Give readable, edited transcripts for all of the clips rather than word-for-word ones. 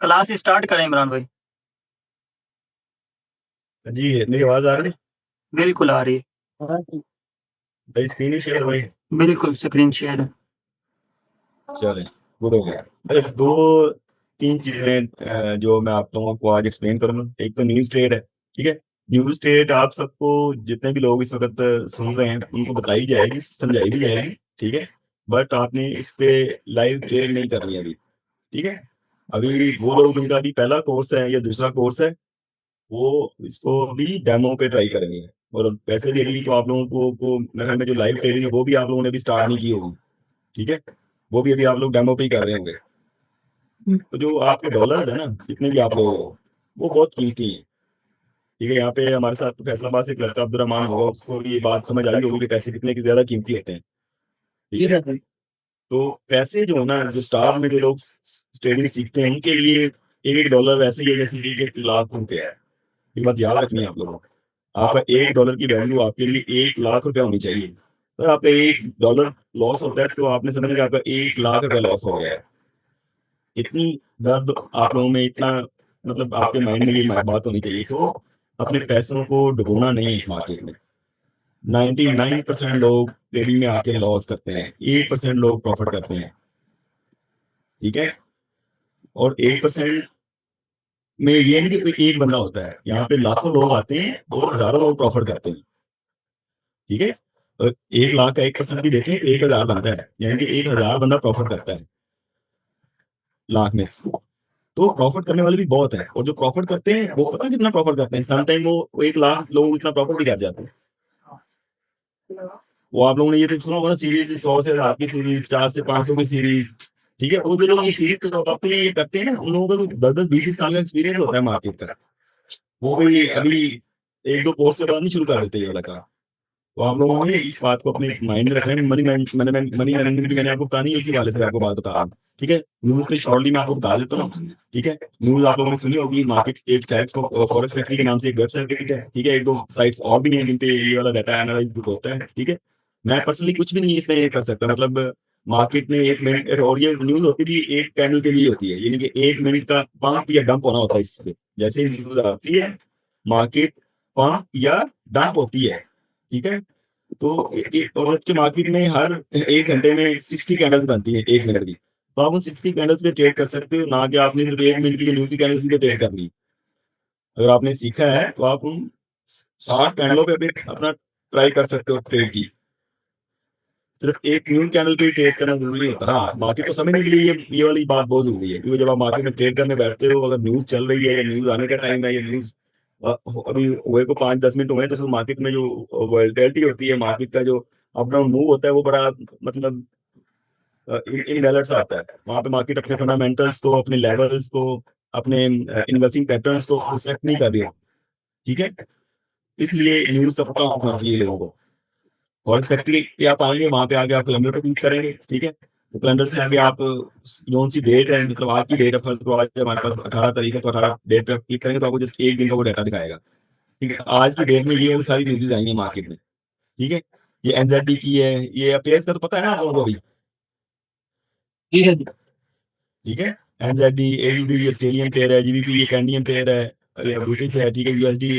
Class start करें इमरान भाई। जी मेरी आवाज आ रही है। बिल्कुल आ रही है। हाँ जी। भाई स्क्रीन ही शेयर भाई। बिल्कुल स्क्रीन शेयर है। चले गुड हो गया। अरे दो तीन चीजें जो मैं आप लोगों को आज एक्सप्लेन करूंगा। एक तो न्यूज ट्रेड है, ठीक है। न्यूज ट्रेड आप सबको, जितने भी लोग इस वक्त सुन रहे हैं, उनको बताई जाएगी, समझाई भी जाएगी, ठीक है। बट आपने इस पे लाइव ट्रेड नहीं करनी है अभी, ठीक है। अभी वो लोग जिनका अभी पहला कोर्स है या दूसरा कोर्स है, वो इसको भी डेमो पे ट्राई करेंगे। और वैसे भी अभी तो आप लोगों को मेरे ख्याल में जो लाइव ट्रेडिंग है वो भी आप लोगों ने अभी स्टार्ट नहीं की होगी, ठीक है। वो भी अभी आप लोग डेमो पे ही कर रहे होंगे। तो जो आपके डॉलर्स है ना, जितने भी आप लोग हो, वो बहुत कीमती हैं, ठीक है। यहाँ पे हमारे साथ तो फैसलाबाद से एक लड़का अब्दुलरहमान होगा, उसको भी ये बात समझ आई होगी कि पैसे कितने की ज्यादा कीमती होते हैं, ठीक है। तो पैसे जो है ना, जो स्टाफ में जो लोग ट्रेडिंग सीखते हैं, उनके लिए एक एक डॉलर वैसे ही है जैसे कि 1 लाख रुपए है। ये बात याद रखनी है आप लोगों को। आपका 1 डॉलर की वैल्यू आपके लिए 1 लाख रुपया होनी चाहिए। तो आपका 1 डॉलर लॉस होता है तो आपने समझा कि आपका 1 लाख रुपया लॉस हो गया है। इतनी दर्द आप लोगों में, इतना मतलब आपके माइंड में ये बात होनी चाहिए। सो अपने पैसों को डुबोना नहीं है इस मार्केट में। 99% लोग ट्रेडिंग में आके लॉस करते हैं, 1% लोग प्रॉफिट करते हैं, ठीक है। और 1% में ये नहीं कि कोई एक बंदा होता है, यहाँ पे लाखों लोग आते हैं और हजारों लोग प्रॉफिट करते हैं, ठीक है। और 1 लाख का 1% भी देखें तो 1,000 बनता है, यानी कि 1,000 बंदा प्रॉफिट करता है लाख में से। तो प्रॉफिट करने वाले भी बहुत है, और जो प्रॉफिट करते हैं वो पता है कितना प्रॉफिट करते हैं। समटाइम वो 1 लाख लोग इतना प्रॉफिट भी कर जाते हैं। वो आप लोगों ने ये तो सुना होगा ना, सीरीज 100 से 1,000 की सीरीज, 4 से 500 की सीरीज, ठीक है। वो जो लोग ये सीरीज करते हैं, ये करते हैं ना, उन लोगों का तो 10-10 20-20 साल का एक्सपीरियंस होता है मार्केट का। वो भी अभी एक दो कोर्स के बाद नहीं शुरू कर देते ये वाला काम। तो आप लोगों ने इस बात को अपने माइंड में रखना है। मनी मैनेजमेंट भी मैंने आपको बतानी है, इसी वाले से आपको बात बता रहा हूँ, ठीक है। न्यूज पे शॉर्टली मैं आपको बता देता हूँ, ठीक है। न्यूज आप लोगों ने सुनी होगी, मार्केट एक फैक्स फॉरेक्स फैक्ट्री के नाम से एक वेबसाइट है, ठीक है। एक दो साइट्स और भी हैं जिन पे ये वाला डाटा एनालाइज होता है, ठीक है। मैं पर्सनली कुछ भी नहीं इसमें ये कर सकता, मतलब मार्केट में 1 मिनट, और ये न्यूज होती भी एक कैंडल के लिए होती है, यानी कि 1 मिनट का पंप या डंप होना होता है इससे। जैसे ही न्यूज आती है, मार्केट पंप या डंप होती है, ठीक है। तो औरत के मार्केट में हर 1 घंटे में 60 कैंडल्स बनती है 1 मिनट की। तो आप उन 60 कैंडल्स पे ट्रेड कर सकते हो, ना कि आपने सिर्फ 1 मिनट की न्यूज की कैंडल्स पे ट्रेड करनी। अगर आपने सीखा है तो आप उन 60 कैंडलों पे भी अपना ट्राई कर सकते हो ट्रेड की। सिर्फ एक न्यूज कैंडल पे ही ट्रेड करना जरूरी नहीं होता। हाँ, मार्केट को समझने के लिए ये वाली बात बहुत जरूरी है, क्योंकि जब आप मार्केट में ट्रेड करने बैठते हो, अगर न्यूज चल रही है या न्यूज आने का टाइम है या न्यूज अभी हुए को 5-10 मिनट हुए हैं, तो फिर मार्केट में जो वोलेटिलिटी होती है, मार्केट का जो अप डाउन मूव होता है, वो बड़ा मतलब इनबैलेंस आता है। वहां पे मार्केट अपने फंडामेंटल्स को, अपने लेवल्स को, अपने इन्वेस्टिंग पैटर्न्स को रिस्पेक्ट नहीं कर रही है, ठीक है। इसलिए न्यूज का पता होना चाहिए लोगों को। फॉरेक्स फैक्ट्री पे आप आएंगे, वहां पे आगे आप कैलेंडर पे क्लिक करेंगे, ठीक है। तो कैलेंडर से आगे आप कौन सी डेट है, मतलब आज की डेट है, फर्स्ट, तो आज हमारे पास 18 तारीख है, तो 18 डेट पे आप क्लिक करेंगे तो आपको जस्ट एक दिन का वो डाटा दिखाएगा, ठीक है। आज की डेट में ये वाली सारी न्यूज़ेज आएंगी मार्केट में, ठीक है। ये एनजेडी की है, ये अपेयर्स का तो पता है ना आप लोगों को अभी, ठीक है जी। ठीक है। एनजेडी, एयूडी ऑस्ट्रेलियन पेयर है, जीबीपी ये कैनेडियन पेयर है, ब्रिटिश है, ठीक है। यूएसडी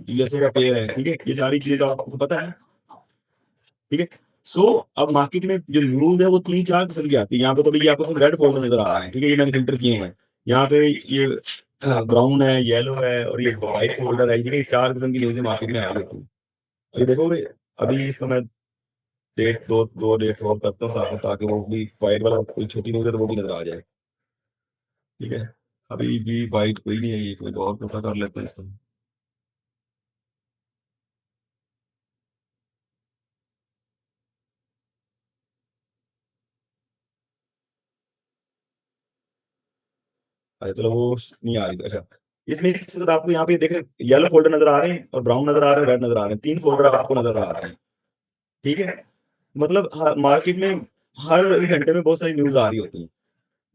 यूएसए का पेयर है, ठीक है। ये सारी चीजें तो आपको पता है, ठीक है। सो अब मार्केट में जो न्यूज है वो 3-4 किस्म की आती है। यहाँ पे तो भैया आपको सिर्फ रेड फोल्डर नजर आ रहा है, ठीक है, ये मैंने फिल्टर किए हुए हैं। यहाँ पे ये ब्राउन है, येलो है, और ये व्हाइट फोल्डर है, ठीक है। ये 4 किस्म की न्यूज़ें मार्केट में आ जाती है। अभी देखोगे, अभी इस समय डेट दो दो डेट फॉलो करता हूँ साथ में, ताकि वो भी व्हाइट वाला कोई छोटी न्यूज़ है तो वो भी नजर आ जाए, ठीक है। अभी भी व्हाइट कोई नहीं है, ये कोई और पता कर लेते हैं इस समय। अच्छा चलो, वो नहीं आ रही। अच्छा, इसमें आपको यहाँ पे देखें, येलो फोल्डर नजर आ रहे हैं, और ब्राउन नजर आ रहे हैं, रेड नजर आ रहे हैं, 3 फोल्डर आपको नजर आ रहे हैं, ठीक है। मतलब मार्केट में हर 1 घंटे में बहुत सारी न्यूज आ रही होती है।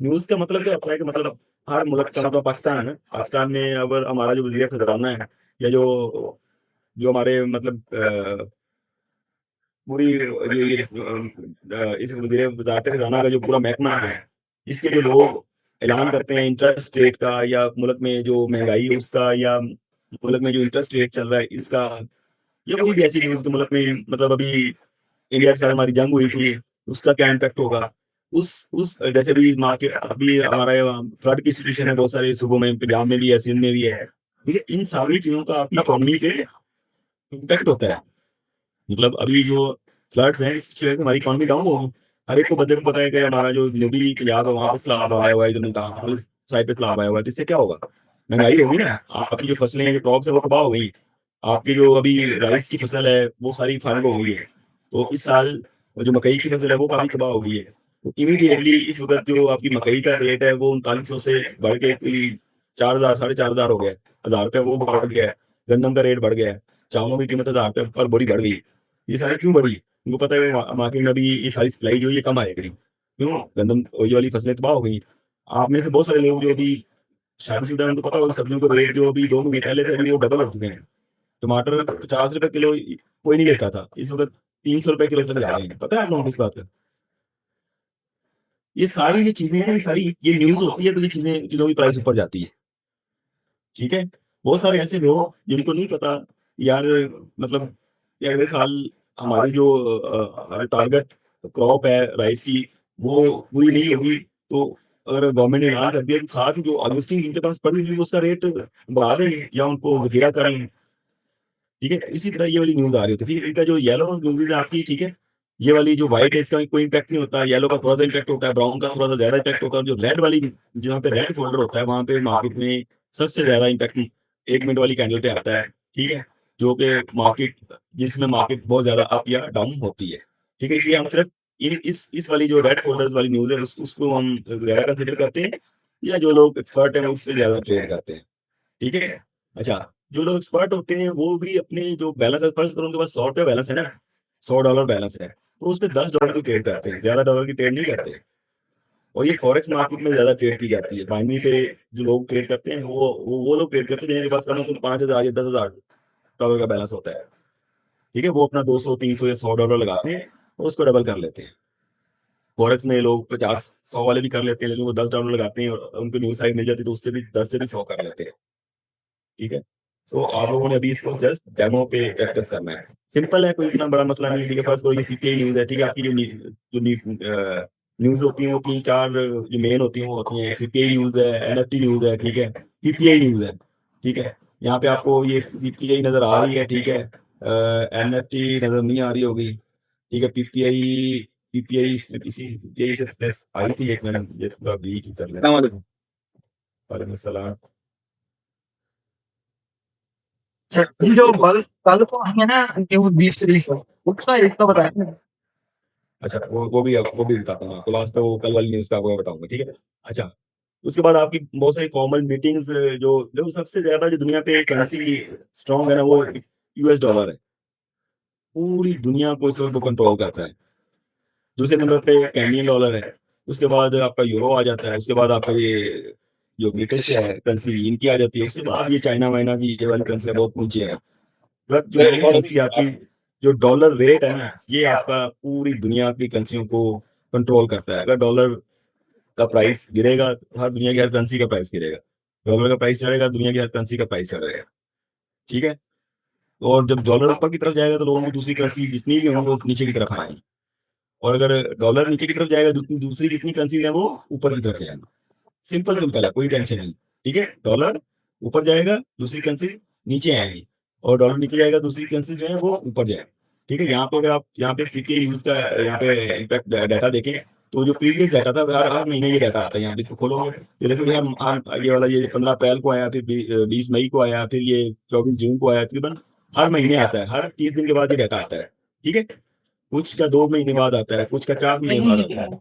न्यूज का मतलब क्या होता है कि मतलब हर मुल्क का, मतलब पाकिस्तान है ना, पाकिस्तान में अगर हमारा जो वजीर खजाना है, या जो जो हमारे मतलब पूरी जो ये इस वजीर वजारत खजाना का जो पूरा महकमा है, इसके जो लोग ऐलान करते हैं इंटरेस्ट रेट का, या मुल्क में जो महंगाई है उसका, या मुल्क में जो इंटरेस्ट रेट चल रहा है इसका, या कोई भी ऐसी न्यूज़ तो मुल्क में मतलब अभी इंडिया के साथ हमारी जंग हुई थी, उसका क्या इम्पैक्ट होगा? उस जैसे भी मार्केट अभी हमारा फ्लड की सिचुएशन है बहुत सारे सूबों में, पंजाब में भी है, सिंध में भी है। ठीक है? इन सारी चीज़ों का आपकी इकोनॉमी पे इम्पैक्ट होता है। मतलब अभी जो फ्लड्स हैं इसकी वजह से हमारी इकोनॉमी डाउन होगी। हर एक को बंदे को पता है कि हमारा जो जनूबी पंजाब है वहाँ पे सैलाब आया हुआ है, जो मुल्तान वाली साइड पे सैलाब आया हुआ है, तो इससे क्या होगा? महंगाई होगी ना, आपकी जो फसलें हैं, जो क्रॉप्स है वो तबाह हो गई। आपकी जो अभी राइस की फसल है वो सारी फार्म हो गई है। तो इस साल जो मकई की फसल है वो काफ़ी तबाह हो गई है। तो इमीडिएटली इस वक़्त जो आपकी मकई का रेट है वो 3900 से बढ़ के कोई 4000 साढ़े 4000 हो गया है। ₹1000 वो बढ़ गया है। गंदम का रेट बढ़ गया है। चावलों की कीमत ₹1000 पर बोरी बढ़ गई। ये सारी क्यों बढ़ी? उनको पता है मार्केट में अभी ये सारी सप्लाई जो है ये कम आएगी। क्यों? गंदम ये वाली फसलें तबाह हो गई। आप में से बहुत सारे लोग जो अभी शादीशुदा हैं उनको पता होगा सब्जियों के रेट जो अभी 2 महीने पहले थे अभी वो डबल हो चुके हैं। टमाटर ₹50 किलो कोई नहीं लेता था। इस वक़्त ₹300 किलो तक जा रहे हैं। पता है आप लोगों को इस बात का? ये सारी जो चीज़ें हैं, ये सारी ये न्यूज़ होती है तो ये चीज़ों की प्राइस ऊपर जाती है। ठीक है? बहुत सारे ऐसे लोग जिनको नहीं पता यार, मतलब कि अगले साल हमारी जो टारगेट क्रॉप है राइस की वो पूरी नहीं होगी, तो अगर गवर्नमेंट ने ऐलान कर दिया तो साथ ही जो एग्जिस्टिंग जिनके पास पड़ी हुई है उसका रेट बढ़ा देंगे या उनको ज़खीरा कर लेंगे। ठीक है? इसी तरह ये वाली न्यूज़ आ रही होती है। ठीक है? इनका जो येलो न्यूज़ है आपकी, ठीक है? ये वाली जो व्हाइट है इसका कोई इम्पैक्ट नहीं होता, येलो का थोड़ा-सा इम्पैक्ट होता है, ब्राउन का थोड़ा-सा ज़्यादा इम्पैक्ट होता है, और जो रेड वाली जहाँ पे रेड फ़ोल्डर होता है वहाँ पे मार्केट में सबसे ज़्यादा इम्पैक्ट 1 मिनट वाली कैंडल पे आता है। ठीक है? जो कि जिसमें मार्केट बहुत ज़्यादा अप या डाउन होती है। ठीक है? इसलिए हम सिर्फ़ इन इस वाली जो रेड फ़ोल्डर्स वाली न्यूज़ है उसको हम ज़्यादा कंसीडर करते हैं, या जो लोग एक्सपर्ट हैं वो उससे ज़्यादा ट्रेड करते हैं। ठीक है? अच्छा, जो लोग एक्सपर्ट होते हैं वो भी अपने जो बैलेंस है, फ़र्ज़ करो उनके पास ₹100 बैलेंस है ना, $100 बैलेंस है, तो उसपे $10 की ट्रेड करते हैं, ज़्यादा डॉलर की ट्रेड नहीं करते। और ये फॉरेक्स मार्केट में ज़्यादा ट्रेड की जाती है। बाइनरी पे जो लोग ट्रेड करते हैं वो लोग ट्रेड करते हैं जिनके पास कम से कम 5000 या $10,000 का बैलेंस होता है। ठीक है? वो अपना 200, 300 या $100 लगाते हैं और उसको डबल कर लेते हैं। फॉरेक्स में लोग 50, 100 वाले भी कर लेते हैं, लेकिन वो $10 लगाते हैं और उनको न्यू साइड मिल जाती है तो उससे भी 10 से भी 100 कर लेते हैं। ठीक है? सो आप लोगों ने अभी इसको जस्ट डेमो पे प्रैक्टिस करना है। सिंपल है, कोई इतना बड़ा मसला नहीं है। ठीक है? फर्स्ट तो ये सीपीआई न्यूज़ है, ठीक है? आपकी न्यूज़ होती है वो 3-4 जो मेन होती हैं वो होती हैं सीपीआई न्यूज़ है, एनएफटी न्यूज़ है, ठीक है? पीपीआई न्यूज़ है, ठीक है? यहाँ पे आपको ये सीपीआई नज़र आ रही है, ठीक है? एनएफटी नज़र नहीं आ रही होगी, ठीक है? पीपीआई पीपीआई इसी पीपीआई से आई थी एक मिनट, ये थोड़ा वीक ही कर लें। अस्सलाम वालेकुम। वालेकुम सलाम। अच्छा, ये जो कल को आई है ना न्यूज़ 20 तारीख को, उसका एक तो बताएं। अच्छा, वो भी बताता हूँ आपको। लास्ट में वो कल वाली न्यूज़ का आपको मैं बताऊँगा, ठीक है? अच्छा, उसके बाद आपकी बहुत सारी फॉर्मल मीटिंग्स जो जो सबसे ज़्यादा जो दुनिया पे करेंसी स्ट्रॉन्ग है ना, वो यूएस डॉलर है। पूरी दुनिया को इस वक़्त वो कंट्रोल करता है। दूसरे नंबर पे कैनेडियन डॉलर है। उसके बाद आपका यूरो आ जाता है। उसके बाद आपका ये जो ब्रिटिश है करेंसी इनकी आ जाती है। उसके बाद ये चाइना-वाइना की ये वाली करेंसी बहुत नीचे है। बट जो मेन करेंसी आपकी जो डॉलर रेट है ना, ये आपका पूरी दुनिया की करेंसियों को कंट्रोल करता है। अगर डॉलर का प्राइस गिरेगा, तो हर दुनिया की हर करेंसी का प्राइस गिरेगा। डॉलर का प्राइस चढ़ेगा, दुनिया की हर करेंसी का प्राइस चढ़ेगा। ठीक है? और जब डॉलर ऊपर की तरफ जाएगा, तो लोगों की दूसरी करेंसी जितनी भी होंगी, वो नीचे की तरफ आएँगी। और अगर डॉलर नीचे की तरफ जाएगा, दूसरी जितनी करेंसीज़ हैं, वो ऊपर की तरफ जाएँगी। सिंपल है, कोई टेंशन नहीं। ठीक है? डॉलर ऊपर जाएगा, दूसरी करेंसी नीचे आएँगी, और डॉलर नीचे जाएगा, दूसरी करेंसी जो है वो ऊपर जाएँगी। ठीक है? यहाँ पे अगर आप यहाँ पे सीपीआई न्यूज़ का यहाँ पे इम्पैक्ट डाटा देखें, तो जो प्रीवियस डाटा था हर हर महीने ये डाटा आता है। यहाँ पे इसको खोलोगे, ये देखो ये ये वाला ये 15 अप्रैल को आया, फिर 20 मई को आया, फिर ये 24 जून को आया। तकरीबन हर महीने आता है, हर 30 दिन के बाद ये डाटा आता है। ठीक है? कुछ का 2 महीने बाद आता है, कुछ का 4 महीने बाद आता है।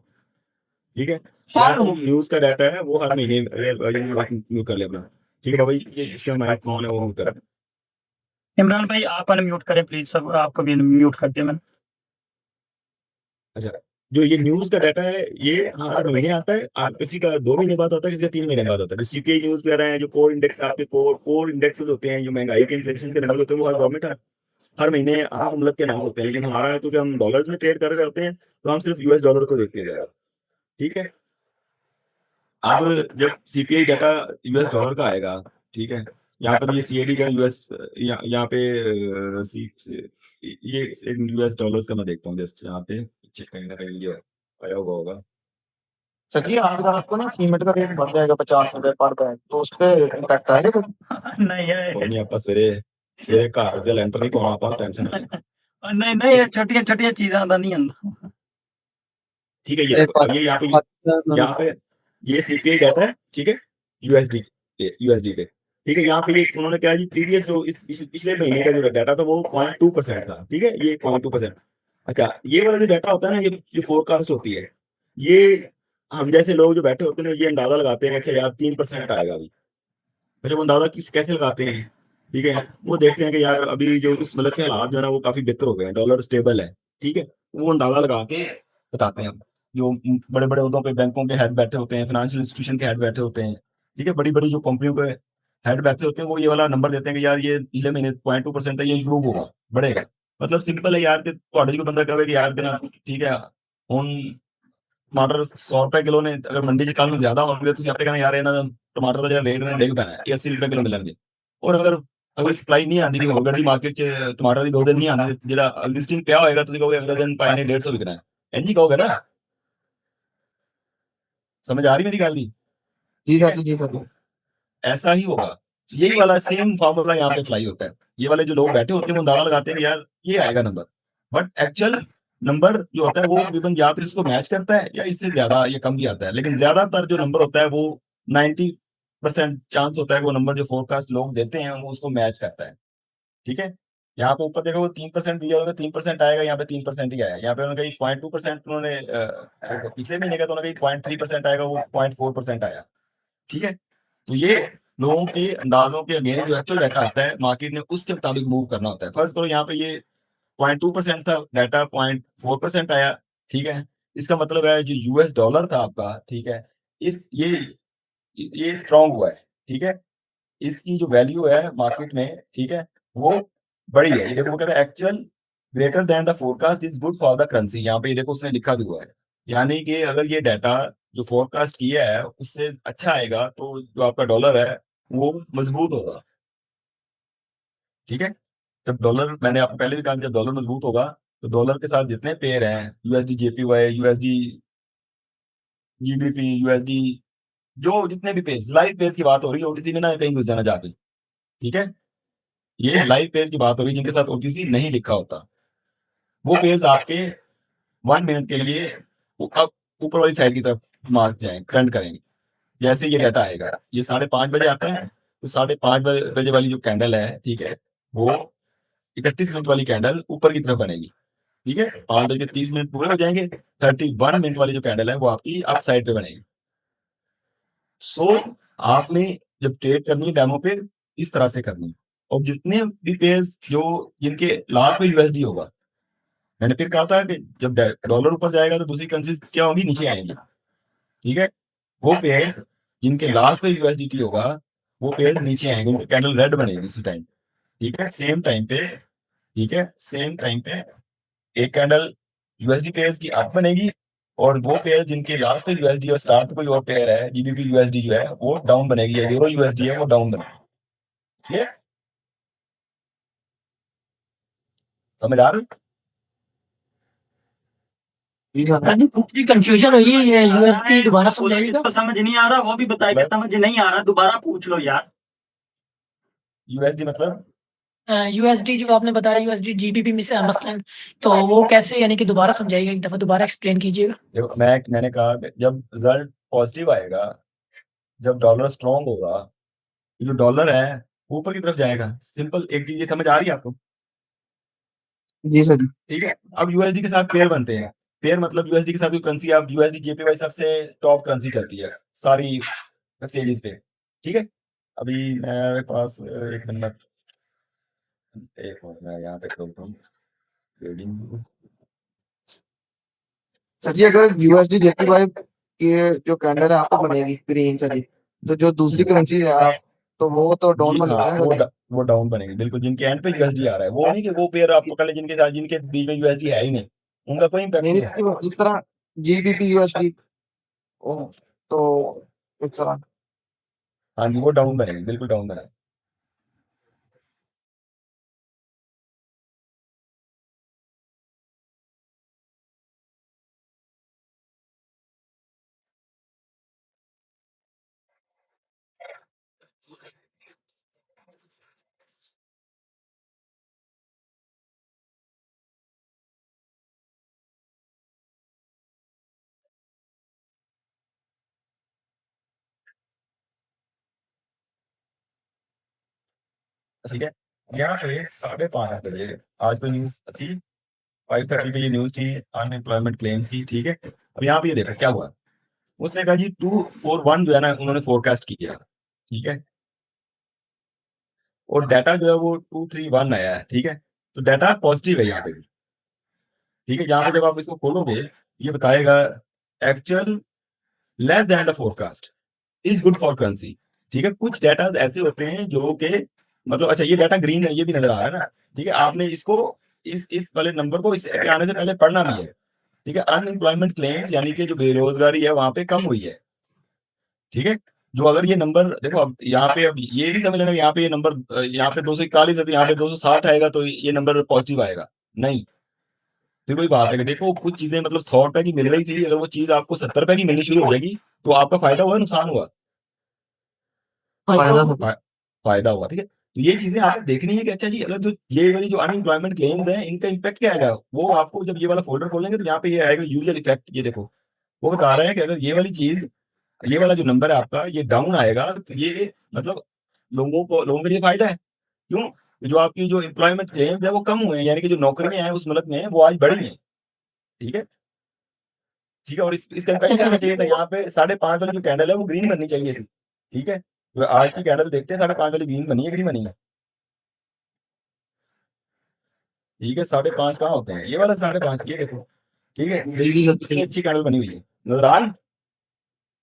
ठीक है? साल जो हो गए। न्यूज़ का डाटा है वो हर महीने म्यूट कर ले अपना। ठीक है बाबा जी, ये इसका माइक ऑन है वो म्यूट करें। इमरान भाई आप अनम्यूट करें प्लीज़, सब आपको भी म्यूट कर दिया मैंने। अच्छा, जो ये न्यूज़ का डाटा है ये हर महीने आता है। किसी का 2 महीने बाद आता है, किसी का 3 महीने बाद आता है। जो सीपीआई न्यूज़ वगैरह है, जो कोर इंडेक्स आपके कोर इंडेक्सेस होते हैं, जो महंगाई के इन्फ्लेशन के नंबर होते हैं, वो हर गवर्नमेंट हर महीने हर मुल्क के नाम होते हैं। लेकिन हमारा क्योंकि हम डॉलर्स में ट्रेड कर रहे होते हैं, तो हम सिर्फ यूएस डॉलर को देखते हैं ज़्यादा। ठीक है? अब जब सीपीआई डाटा यूएस डॉलर का आएगा, ठीक है, यहाँ पर ये सीएडी का यूएस, यहाँ पे ये यूएस डॉलर्स का मैं देखता हूँ जस्ट यहाँ पे, कहीं ना कहीं ये आया हुआ होगा। सर जी आज रात को ना सीमेंट का रेट बढ़ जाएगा 50 रुपए पर बैग, तो उस पर इम्पैक्ट आएगा सर? नहीं है कोई नहीं, आपका सवेरे सवेरे घर ਦੇ ਲੈਂਟਰ ਨਹੀਂ ਪਾਉਣਾ ਆਪਾਂ, टेंशन नहीं नहीं ये छोटियां छोटियां चीज़ां दा नहीं आंदा। ठीक है। ये देखो, ये यहाँ पे ये सीपीआई डाटा है, ठीक है, यूएसडी पे, ठीक है। यहाँ पे ये उन्होंने क्या जी, प्रीवियस जो पिछले महीने का जो डाटा था वो 0.2% था, ठीक है, ये 0.2%। अच्छा, ये वाला जो डाटा होता है ना, ये फोरकास्ट होती है। ये हम जैसे लोग जो बैठे होते हैं ना, ये अंदाजा लगाते हैं कि अच्छा यार 3% आएगा अभी। अच्छा, वो अंदाजा कैसे लगाते हैं, ठीक है, वो देखते हैं कि यार अभी जो इस मुल्क के हालात जो है ना वो काफी बेहतर हो गए हैं, डॉलर स्टेबल है, ठीक है, वो अंदाजा लगा के बताते हैं। जो बड़े बड़े उहदों पे बैंकों के हेड बैठे होते हैं, फाइनेंशियल इंस्टीट्यूशन के हेड बैठे होते हैं, ठीक है, बड़ी बड़ी जो कंपनियों के हेड बैठे होते हैं, वो ये वाला नंबर देते हैं कि यार ये पिछले महीने 0.2% है, ये इंप्रूव होगा, बढ़ेगा। मतलब सिंपल है यार कि ਤੁਹਾਡੇ कोई बंदा कहे कि यार बिना, ठीक है, ਹੁਣ टमाटर 100 रुपए किलो ने अगर मंडी 'ਚ ਕੱਲ ਨੂੰ ਜ਼ਿਆਦਾ ਹੋਣਗੇ, ਤੁਸੀਂ ਆਪੇ कहना यार ਇਹਨਾਂ ਦਾ ਟਮਾਟਰ ਦਾ ਜਿਹੜਾ ਰੇਟ ਨੇ ਡਿੱਗ ਪੈਣਾ, ਇਹ 80 रुपए किलो ਮਿਲਣਗੇ। ਔਰ ਅਗਰ ਸਪਲਾਈ ਨਹੀਂ ਆਉਂਦੀ, ਹੋਰ ਗੱਡੀ ਮਾਰਕੀਟ 'ਚ ਟਮਾਟਰ ਦੀ 2 ਦਿਨ ਨਹੀਂ ਆਉਂਦੀ, ਜਿਹੜਾ ਲਿਸਟਿੰਗ ਪਿਆ ਹੋਏਗਾ ਤੁਸੀਂ ਕਹੋਗੇ ਅਗਲੇ ਦਿਨ ਭਾਈ ਨੇ 150 ਵਿਕਣਾ ਹੈ, ਇੰਝ ਹੀ ਕਹੋਗੇ ना। समझ आ रही मेरी गल? जी सर जी सर। ऐसा ही होगा, यही वाला सेम फॉर्मूला यहाँ पे अप्लाई होता है। ये वाले जो लोग बैठे होते हैं वो अंदाजा लगाते हैं कि यार ये आएगा नंबर, बट एक्चुअल नंबर जो होता है वो तकरीबन या तो इसको मैच करता है या इससे ज्यादा या कम भी आता है, लेकिन ज्यादातर जो नंबर होता है वो 90% चांस होता है कि वो नंबर जो फोरकास्ट लोग देते हैं वो उसको मैच करता है, ठीक है। यहाँ पे ऊपर देखो वो 3% दिया होगा, 3% आएगा, यहाँ पे 3% ही आया। यहाँ पे उन्होंने कही 0.2% उन्होंने पिछले महीने का, तो उन्होंने कही 0.3% आएगा, वो 0.4% आया, ठीक है। तो ये लोगों के अंदाजों के अगेंस्ट जो एक्चुअल डाटा आता है मार्केट ने उसके मुताबिक मूव करना होता है। फर्स्ट करो यहाँ पे ये 0.2% था डाटा, 0.4% आया, ठीक है। इसका मतलब है जो यूएस डॉलर था आपका, ठीक है, इस ये स्ट्रांग हुआ है, ठीक है। इसकी जो वैल्यू है मार्केट में, ठीक है, वो बढ़ी है। ये देखो वो कहता है actual greater than the forecast is good for the currency. यहाँ पे ये देखो उसने लिखा भी हुआ है, यानी कि अगर ये डाटा जो फोरकास्ट किया है उससे अच्छा आएगा तो जो आपका डॉलर है वो मजबूत होगा, ठीक है। जब डॉलर, मैंने आपको पहले भी कहा, जब डॉलर मजबूत होगा तो डॉलर के साथ जितने पेयर हैं, USD JPY, USD GBP, USD, जो जितने भी पेज, लाइव पेज की बात हो रही है, ओटीसी में ना कहीं घुस जाना जाके, ठीक है। ये लाइव पेज की बात हो रही है जिनके साथ ओटीसी नहीं लिखा होता, वो पेज आपके 1 मिनट के लिए अब ऊपर वाली साइड की तरफ मार्क जाए, ट्रेंड करेंगे। जैसे ये डाटा आएगा, ये 5:30 बजे आता है, तो 5:30 बजे वाली जो कैंडल है, ठीक है, वो 31 मिनट वाली कैंडल ऊपर की तरफ बनेगी, ठीक है। 5:30 पूरे हो जाएंगे, 31 मिनट वाली जो कैंडल है वो आपकी अप साइड पे बनेगी। सो आपने जब ट्रेड करनी है डेमो पे, इस तरह से करनी है। और जितने भी पेयर्स जो जिनके लास्ट में यूएसडी होगा, मैंने फिर कहा था कि जब डॉलर ऊपर जाएगा तो दूसरी करेंसी क्या होगी, नीचे आएंगी, ठीक है। वो पेयर्स जिनके लास्ट पे यूएसडीटी होगा वो पेयर्स नीचे आएंगे, उनकी कैंडल रेड बनेगी उसी टाइम, ठीक है, सेम टाइम पे, ठीक है, सेम टाइम पे एक कैंडल यूएसडी पेयर्स की अप बनेगी, और वो पेयर जिनके लास्ट पे यूएसडी और स्टार्ट पे कोई और पेयर है, जीबीपी यूएसडी जो है वो डाउन बनेगी, या यूरो यूएसडी है वो डाउन बनेगी। ये समझ आ रही है? जी सर। जी कंफ्यूजन हुई है, ये यूएसडी दोबारा समझाइएगा। जिसको समझ नहीं आ रहा वो भी बताइए, समझ नहीं आ रहा दोबारा पूछ लो यार। यूएसडी मतलब यूएसडी जो आपने बताया, यूएसडी जीबीपी में से मसलन, तो वो कैसे, यानी कि दोबारा समझाइएगा, एक दफा दोबारा एक्सप्लेन कीजिएगा। देखो, मैंने कहा कि जब रिजल्ट पॉजिटिव आएगा, जब डॉलर स्ट्रांग होगा, जो डॉलर है वो ऊपर की तरफ जाएगा। सिंपल एक चीज ये समझ आ रही है आपको? जी सर जी। ठीक है। अब यूएसडी के साथ पेयर बनते हैं, पेयर मतलब यूएसडी के साथ कोई करेंसी, आप यूएसडी जेपीवाई सबसे टॉप करेंसी चलती है सारी एक्सचेंजेस पे, ठीक है। अभी मेरे पास एक मिनट, एक मिनट मैं यहाँ पे खोलता हूँ ट्रेडिंग। सर जी अगर यूएसडी जेपीवाई के जो कैंडल है आपको बनेगी ग्रीन सर जी, तो जो दूसरी करेंसी है आप, तो वो तो डाउन जी बनेगी हाँ, ना सर जी? वो डाउन बनेगी बिल्कुल, जिनके एंड पे यूएसडी आ रहा है, वो नहीं कि वो पेयर आप पकड़ ले जिनके साथ, जिनके बीच में यूएसडी है ही नहीं, उनका कोई इम्पैक्ट नहीं नहीं है। नहीं, जिस तरह जीबीपी यूएसडी तो इस तरह। हाँ जी, वो डाउन बनेगी, बिल्कुल डाउन बनेगी। ठीक है, यहाँ पे 5:30 बजे आज तो न्यूज थी, 5:30 पे ये न्यूज थी अनएम्प्लॉयमेंट क्लेम्स की। ठीक है, अब यहाँ पे ये देखो क्या हुआ। उसने कहा जी 241 जो है ना, उन्होंने फोरकास्ट किया। ठीक है, और डाटा जो है वो 231 आया है। ठीक है, तो डाटा पॉजिटिव है यहाँ पे भी। ठीक है, यहाँ पे जब आप इसको खोलोगे ये बताएगा actual less than the forecast is good for currency. ठीक है, कुछ डाटा ऐसे होते हैं जो कि मतलब, अच्छा ये डाटा ग्रीन है, ये भी नजर आ रहा है ना। ठीक है, आपने इसको इस वाले नंबर को इस पे आने से पहले पढ़ना भी है। ठीक है, अनएम्प्लॉयमेंट क्लेम्स यानी कि जो बेरोजगारी है वहां पे कम हुई है। ठीक है, जो अगर ये नंबर देखो, अब यहाँ पे अब ये नहीं समझ लेना यहाँ पे ये नंबर यहाँ पे 241 है तो यहाँ पे 260 आएगा तो ये नंबर पॉजिटिव आएगा, नहीं। फिर वही बात है कि देखो कुछ चीजें मतलब 100 रुपए की मिल रही थी, अगर वो चीज आपको 70 रुपए की मिलनी शुरू हो जाएगी तो आपका फायदा हुआ नुकसान हुआ? फायदा था। फा- फायदा हुआ। ठीक है, तो ये चीजें आपने देखनी है कि अच्छा जी अगर जो ये वाली जो अनएम्प्लॉयमेंट क्लेम्स है इनका इम्पैक्ट क्या आएगा, वो आपको जब ये वाला फोल्डर खोलेंगे तो यहाँ पे ये आएगा यूजुअल इफेक्ट। ये देखो वो बता रहा है कि अगर ये वाली चीज, ये वाला जो नंबर है आपका ये डाउन आएगा तो ये मतलब लोगों के लिए फायदा है। क्यों? जो आपकी जो एम्प्लॉयमेंट क्लेम्स है वो कम हुए हैं, यानी कि जो नौकरियां हैं उस मुल्क में वो आज बढ़ी हैं। ठीक है, ठीक है, और इसका इम्पैक्ट अच्छा क्या होना सर। चाहिए था, यहाँ पे 5:30 वाली जो कैंडल है वो ग्रीन बननी चाहिए थी। ठीक है, तो आज की कैंडल देखते हैं 5:30 वाली ग्रीन बनी है, ग्रीन बनी है। ठीक है, 5:30 कहाँ होते हैं, ये वाला 5:30, ये देखो। ठीक है, जी सर। कितनी अच्छी कैंडल बनी हुई है, नजर आ रही है?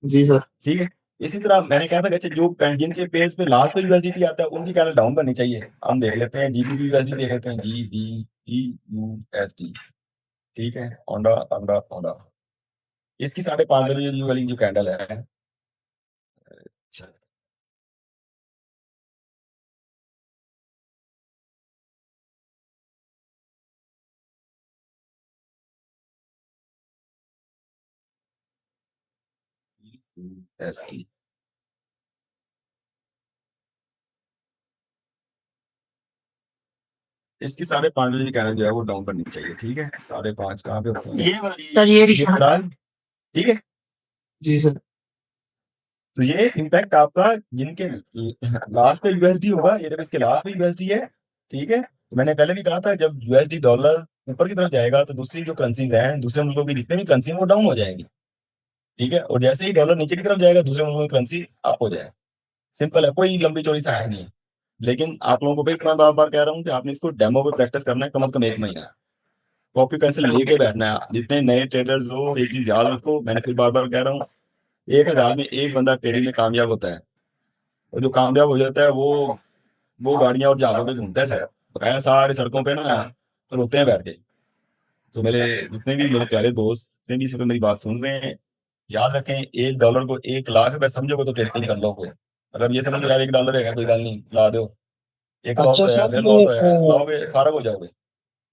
जी सर। ठीक है, इसी तरह मैंने कहा था कि अच्छा जो जिनके पेज पे लास्ट पे यूएसडीटी आता है उनकी कैंडल डाउन बननी चाहिए। हम देख लेते हैं जीबीपी यूएसडी, देख लेते हैं GBP USD। ठीक है, ऑंडा ऑंडा ऑंडा, इसकी 5:30 बजे जो वाली जो कैंडल है, अच्छा, USD, इसकी 5:30 बजे की कैंडल जो है वो डाउन बननी चाहिए। ठीक है, 5:30 कहाँ पे होते हैं, ये वाली सर ये ये रिशा फिलहाल। ठीक है, जी सर। तो ये इम्पैक्ट आपका जिनके लास्ट पे यूएसडी होगा, ये देखो इसके लास्ट पे यूएसडी है। ठीक है, तो मैंने पहले भी कहा था जब यूएसडी डॉलर ऊपर की तरफ जाएगा तो दूसरी जो करेंसीज हैं दूसरे मुल्कों की जितने भी करेंसी हैं वो डाउन हो जाएंगी। ठीक है, और जैसे ही डॉलर नीचे की तरफ जाएगा दूसरे मुल्कों की करेंसी अप हो जाएगी। सिंपल है, कोई लंबी चौड़ी साइंस नहीं है। लेकिन आप लोगों को भी मैं बार बार कह रहा हूँ कि आपने इसको डेमो पे प्रैक्टिस करना है कम से कम 1 महीना। कॉपी पेंसिल लेके बैठना है। जितने नए ट्रेडर्स हो एक चीज याद रखो, मैंने फिर बार बार कह रहा हूँ, 1,000 में एक बंदा ट्रेडिंग में कामयाब होता है, और जो कामयाब हो जाता है वो गाड़ियां और जहाजों पे घूमता है सर, बकाया सारी सड़कों पे ना रोते हैं बैठ के। तो मेरे जितने भी मेरे प्यारे दोस्त जितने भी इस वक्त मेरी बात सुन रहे हैं, याद रखें $1 को 1 लाख समझोगे तो ट्रेडिंग कर लोगे। अगर ये समझ यार $1 है कोई गल नहीं ला दो, एक लॉस अच्छा होया सर फिर ये लॉस होया, लाओगे फारग हो जाओगे।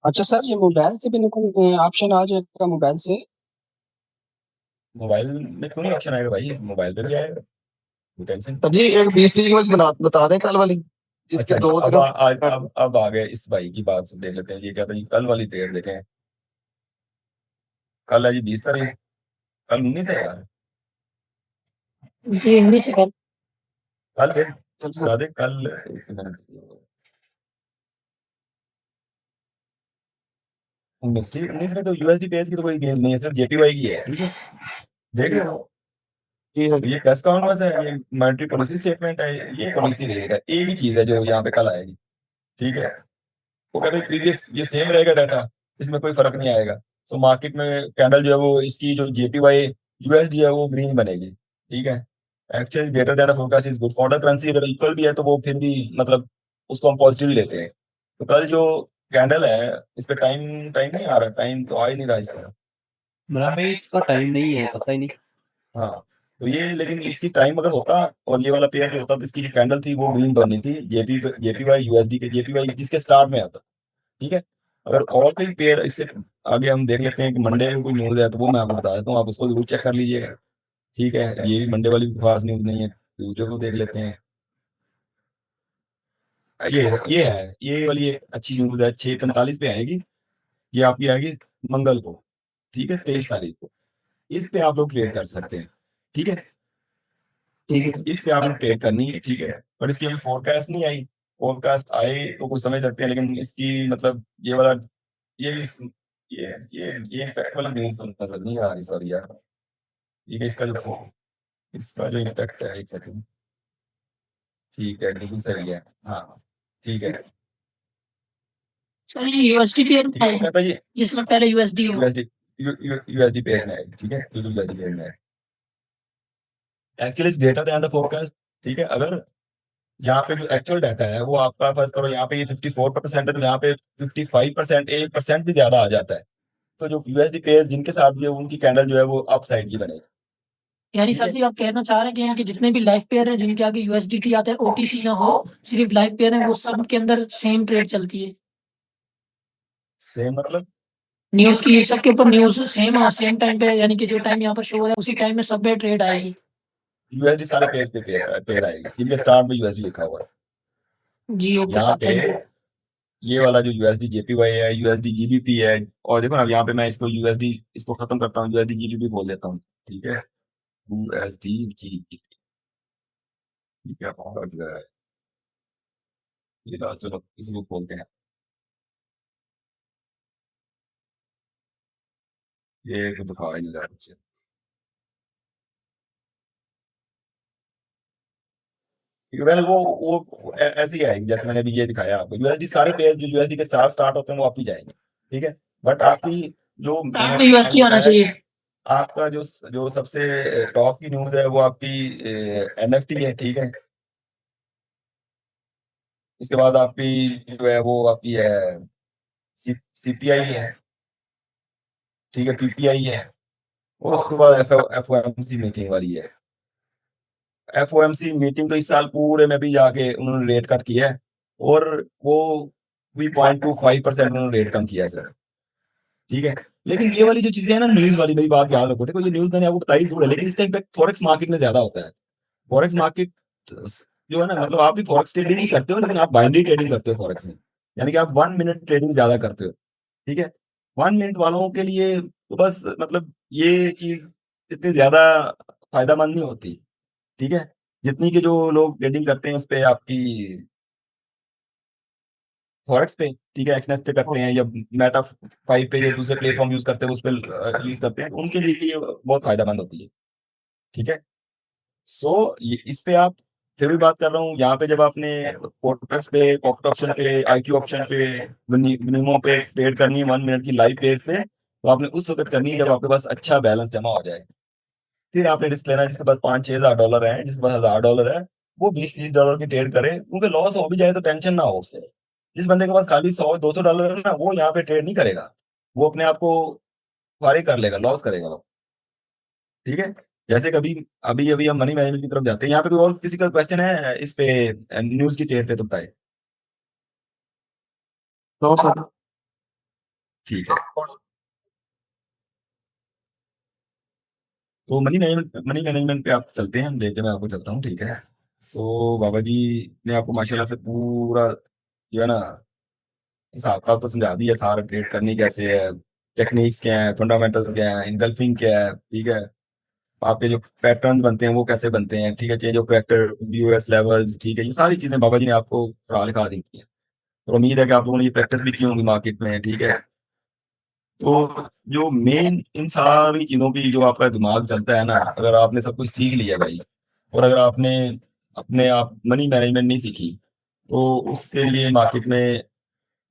अच्छा सर ये मोबाइल से भी निकल ऑप्शन आ जाएगा मोबाइल से? मोबाइल में क्यों नहीं ऑप्शन आएगा भाई, मोबाइल पे भी आएगा, कोई टेंशन नहीं। सर जी एक 20 की बता दें कल वाली, जिसके अच्छा, दो अब सिर्फ आज अब आ गए इस भाई की बात देख लेते हैं, ये क्या था जी, कल वाली ट्रेड देखें। कल है जी 20 तारीख, कल 19 है यार। ये इंग्लिश है। कल देख बता दे कल, एक मिनट, 19 में तो यूएसडी पेज की तो कोई गेम नहीं है, सिर्फ जेपीवाई की है। ठीक है, देख रहे हो, जी सर। ये प्रेस कॉन्फ्रेंस है, ये मॉनेटरी पॉलिसी स्टेटमेंट है, ये पॉलिसी रेट है, एक ही चीज है जो यहाँ पे कल आएगी। ठीक है, वो कहते हैं प्रीवियस ये सेम रहेगा डाटा, इसमें कोई फर्क नहीं आएगा। सो मार्केट में कैंडल जो है वो इसकी जो जेपीवाई यूएसडी है वो ग्रीन बनेगी। ठीक है, actually greater than forecast is good for the currency, अगर इक्वल भी है तो वो फिर भी मतलब उसको हम पॉजिटिव ही लेते हैं। तो कल जो कैंडल है इस पे टाइम टाइम नहीं आ रहा, टाइम तो आ ही नहीं रहा इसका। मेरा भाई इसका टाइम नहीं है, पता ही नहीं। हाँ, तो ये लेकिन इसकी टाइम अगर होता और ये वाला पेयर जो होता तो इसकी जो कैंडल थी वो ग्रीन बननी थी, जेपीवाई यूएसडी के, जेपीवाई जिसके स्टार्ट में आता। ठीक है, अगर और कोई पेयर इससे आगे हम देख लेते हैं कि मंडे को कोई न्यूज है तो वो मैं आपको बता देता हूँ, आप उसको जरूर चेक कर लीजिएगा। ठीक है, ये भी मंडे वाली भी खास न्यूज नहीं है, ट्यूजडे को देख लेते हैं। ये है, ये वाली एक अच्छी न्यूज है, 6:45 पे आएगी, ये आपकी आएगी मंगल को। ठीक है, 23 तारीख को, इस पे आप लोग ट्रेड कर सकते हैं। ठीक है, ठीक है। इस पे आपने ट्रेड करनी है। ठीक है, पर इसकी अभी फोरकास्ट नहीं आई, फोरकास्ट आए तो कुछ समझ सकते हैं, लेकिन इसकी मतलब ये वाला ये भी ये इम्पैक्ट वाला न्यूज तो नजर नहीं आ रही, सॉरी यार। ठीक है, इसका जो इम्पैक्ट है, एक सेकंड। ठीक है, बिल्कुल सही है। हाँ, ठीक है। सर ये यूएसडी पेयर में ठीक है, वो आएगी कहता है ये जिसमें पहले यूएसडी हो। यूएसडी यूएसडी पेज में है। ठीक है, बिल्कुल यूएसडी पेज में है। एक्चुअली इस डेटा द फोरकास्ट। ठीक है, अगर यहाँ पे जो एक्चुअल डाटा है वो आपका फर्ज करो यहाँ पे ये 54% है, तो यहाँ पे 55%, 1% भी ज्यादा आ जाता है, तो जो यूएसडी पेज जिनके साथ भी है उनकी कैंडल जो है वो अप साइड की बनेगी। यानी ठीक सर है, जी आप कहना चाह रहे हैं कि जितने भी लाइव पेयर हैं जिनके आगे यूएसडीटी आता है, ओटीसी ना हो, सिर्फ लाइव पेयर है, वो सब के अंदर सेम ट्रेड चलती है। सेम मतलब न्यूज की सबके ऊपर न्यूज सेम टाइम पे, यानी कि जो टाइम यहाँ पर शो हो रहा है उसी टाइम में सब पे ट्रेड आएगी। यूएसडी सारे पेज पे पेड़ आएगी जिनके स्टार्ट में यूएसडी लिखा हुआ है। जी ओके यहाँ सर, पे थैंक यू। ये वाला जो यूएसडी जेपीवाई है, यूएसडी जीबीपी है, और देखो ना अब यहाँ पे मैं इसको यूएसडी इसको खत्म करता हूँ, यूएसडी जीबीपी बोल देता हूँ। ठीक है, यूएसडी जीबीपी। ठीक है, बहुत बढ़िया है। ये चलो इसको बोलते हैं, ये तो दिखा ही नहीं रहा मुझे। वेल वो ऐसे ही आएगी जैसे मैंने अभी ये दिखाया आपको, यूएसडी सारे पेज जो यूएसडी के साथ स्टार्ट होते हैं वो आप ही जाएंगे। ठीक है, बट आपकी जो मैंने आपको यूएसडी आना बताया चाहिए। आपका जो जो सबसे टॉप की न्यूज है वो आपकी एनएफटी है। ठीक है, इसके बाद आपकी जो है वो आपकी है सीपीआई है। ठीक है, पीपीआई है, और उसके बाद एफओएमसी मीटिंग वाली है। एफओएमसी मीटिंग तो इस साल पूरे में भी जाके उन्होंने रेट कट किया है, और वो भी 0.25% उन्होंने रेट कम किया है सर। ठीक है, लेकिन ये वाली जो चीजें हैं ना, न्यूज वाली, मेरी बात याद रखो, देखो ये न्यूज मैंने आपको बताई जरूर है, लेकिन इसका इम्पैक्ट फॉरेक्स मार्केट में ज्यादा होता है। फॉरेक्स मार्केट जो है ना, मतलब आप भी फॉरेक्स ट्रेडिंग ही करते हो, लेकिन आप बाइनरी ट्रेडिंग करते हो फॉरेक्स में, यानी कि आप 1 मिनट ट्रेडिंग ज्यादा करते हो। ठीक है, 1 मिनट वालों के लिए तो बस मतलब ये चीज इतनी ज्यादा फायदामंद नहीं होती। ठीक है, जितनी कि जो लोग ट्रेडिंग करते हैं उस पे आपकी फॉरेक्स पे, ठीक है, एक्सनेस पे करते हैं, या मेटा 5 पे या दूसरे प्लेटफॉर्म यूज करते हैं उस पर यूज करते हैं, उनके लिए ये बहुत फायदेमंद होती है। ठीक है, सो इस पे आप फिर भी बात कर रहा हूँ, यहाँ पे जब आपने कॉन्ट्रैक्ट्स पे, कॉस्ट ऑप्शन पे, आईक्यू ऑप्शन पे, मिनिमम पे ट्रेड करनी है 1 मिनट की लाइव पेज पे, तो आपने उस वक्त करनी है जब आपके पास अच्छा बैलेंस जमा हो जाए। फिर आपने रिस्क लेना है, जिसके पास 5-6 हज़ार डॉलर है, जिसके पास $1,000 है, वो 20-30 डॉलर की ट्रेड करे, क्योंकि लॉस हो भी जाए तो टेंशन ना हो उससे। जिस बंदे के पास खाली 100-200 डॉलर है ना, वो यहाँ पे ट्रेड नहीं करेगा, वो अपने आप को फारिग कर लेगा, लॉस करेगा वो। ठीक है, जैसे कभी अभी अभी हम मनी मैनेजमेंट की तरफ जाते हैं, यहाँ पे कोई और किसी का क्वेश्चन है इस पे न्यूज की ट्रेड पे, तो बताए। No sir. ठीक है, तो मनी मैनेजमेंट पे आप चलते हैं, देखते मैं आपको चलता हूँ। ठीक है, सो बाबा जी ने आपको माशाल्लाह से पूरा जो है ना हिसाब किताब तो समझा दिया, सारा ट्रेड करनी कैसे है, टेक्निक्स क्या है, फंडामेंटल्स क्या है, इनगल्फिंग क्या है। ठीक है, आपके जो पैटर्न्स बनते हैं वो कैसे बनते हैं। ठीक है, change of character, US levels, ठीक है, ये सारी चीजें बाबा जी ने आपको पढ़ा लिखा दी हैं, और उम्मीद है कि आप लोगों ने ये प्रैक्टिस भी की होंगी मार्केट में। ठीक है, तो जो मेन इन सारी चीजों की जो आपका दिमाग चलता है ना, अगर आपने सब कुछ सीख लिया भाई, और अगर आपने अपने आप मनी मैनेजमेंट नहीं सीखी, तो उसके लिए मार्केट में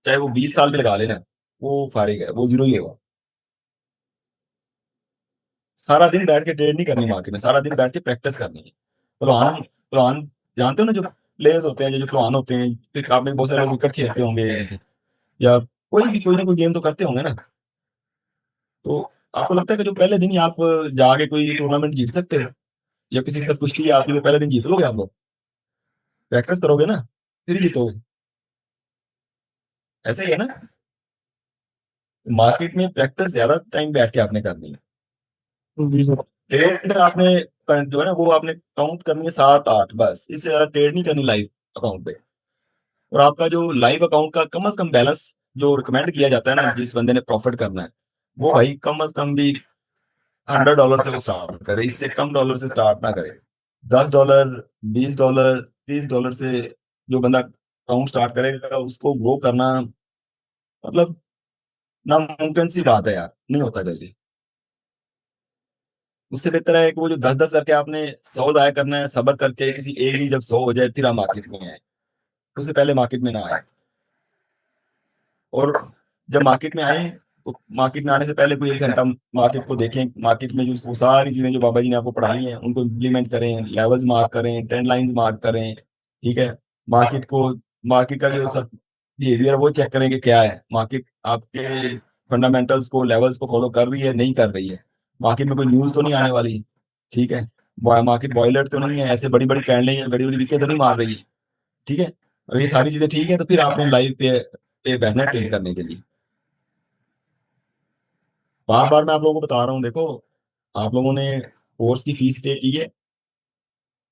चाहे वो 20 साल भी लगा लेना, वो फारिग है, वो जीरो ही होगा। सारा दिन बैठ के ट्रेड नहीं करनी मार्केट में, सारा दिन बैठ के प्रैक्टिस करनी है। पहलवान पहलवान जानते हो ना, जो प्लेयर्स होते हैं, जो पहलवान होते हैं, फिर आपने बहुत सारे विकेट खेलते होंगे, या कोई ना कोई गेम तो करते होंगे ना, तो आपको लगता है कि जो पहले दिन ही आप जाके कोई टूर्नामेंट जीत सकते हो? या किसी के साथ कुश्ती है आपकी, तो पहले दिन जीत लोगे आप लोग? प्रैक्टिस करोगे ना, फिर ही जीतोगे। ऐसा ही है ना, मार्केट में प्रैक्टिस ज्यादा टाइम बैठ के आपने करनी है। जी सर। ट्रेड आपने जो है ना वो आपने काउंट करनी है 7-8, बस इससे ज्यादा ट्रेड नहीं करनी लाइव अकाउंट पे। और आपका जो लाइव अकाउंट का कम से कम बैलेंस जो रिकमेंड किया जाता है ना, जिस बंदे ने प्रॉफिट करना है, वो भाई कम से कम भी $100 से वो स्टार्ट करे, इससे कम डॉलर से स्टार्ट ना करे। $10, $20, $30 से जो बंदा अकाउंट स्टार्ट करेगा उसको ग्रो करना मतलब नामुमकिन सी बात है यार, नहीं होता जल्दी। उससे बेहतर है कि वो जो 10-10 करके आपने 100 दाया करना है, सब्र करके किसी एक दिन जब 100 हो जाए फिर आप मार्केट में आए, उससे पहले मार्केट में ना आए। और जब मार्केट में आए तो मार्केट में आने से पहले कोई 1 घंटा मार्केट को देखें, मार्केट में जो वो सारी चीजें जो बाबा जी ने आपको पढ़ाई हैं उनको इम्प्लीमेंट करें, लेवल्स मार्क करें, ट्रेंड लाइंस मार्क करें, ठीक है। मार्केट को, मार्केट का जो सब बिहेवियर है वो चेक करें कि क्या है, मार्केट आपके फंडामेंटल्स को, लेवल्स को फॉलो कर रही है नहीं कर रही है, मार्केट में कोई न्यूज तो नहीं आने वाली, ठीक है, मार्केट बॉयलर तो नहीं है, ऐसे बड़ी बड़ी कैंडलें बड़ी बड़ी विकेट तो नहीं मार रही, ठीक है। अगर ये सारी चीजें ठीक है तो फिर आपने लाइव पे बैठना है ट्रेड करने के लिए। बार बार मैं आप लोगों को बता रहा हूँ, देखो आप लोगों ने कोर्स की फीस पे की है,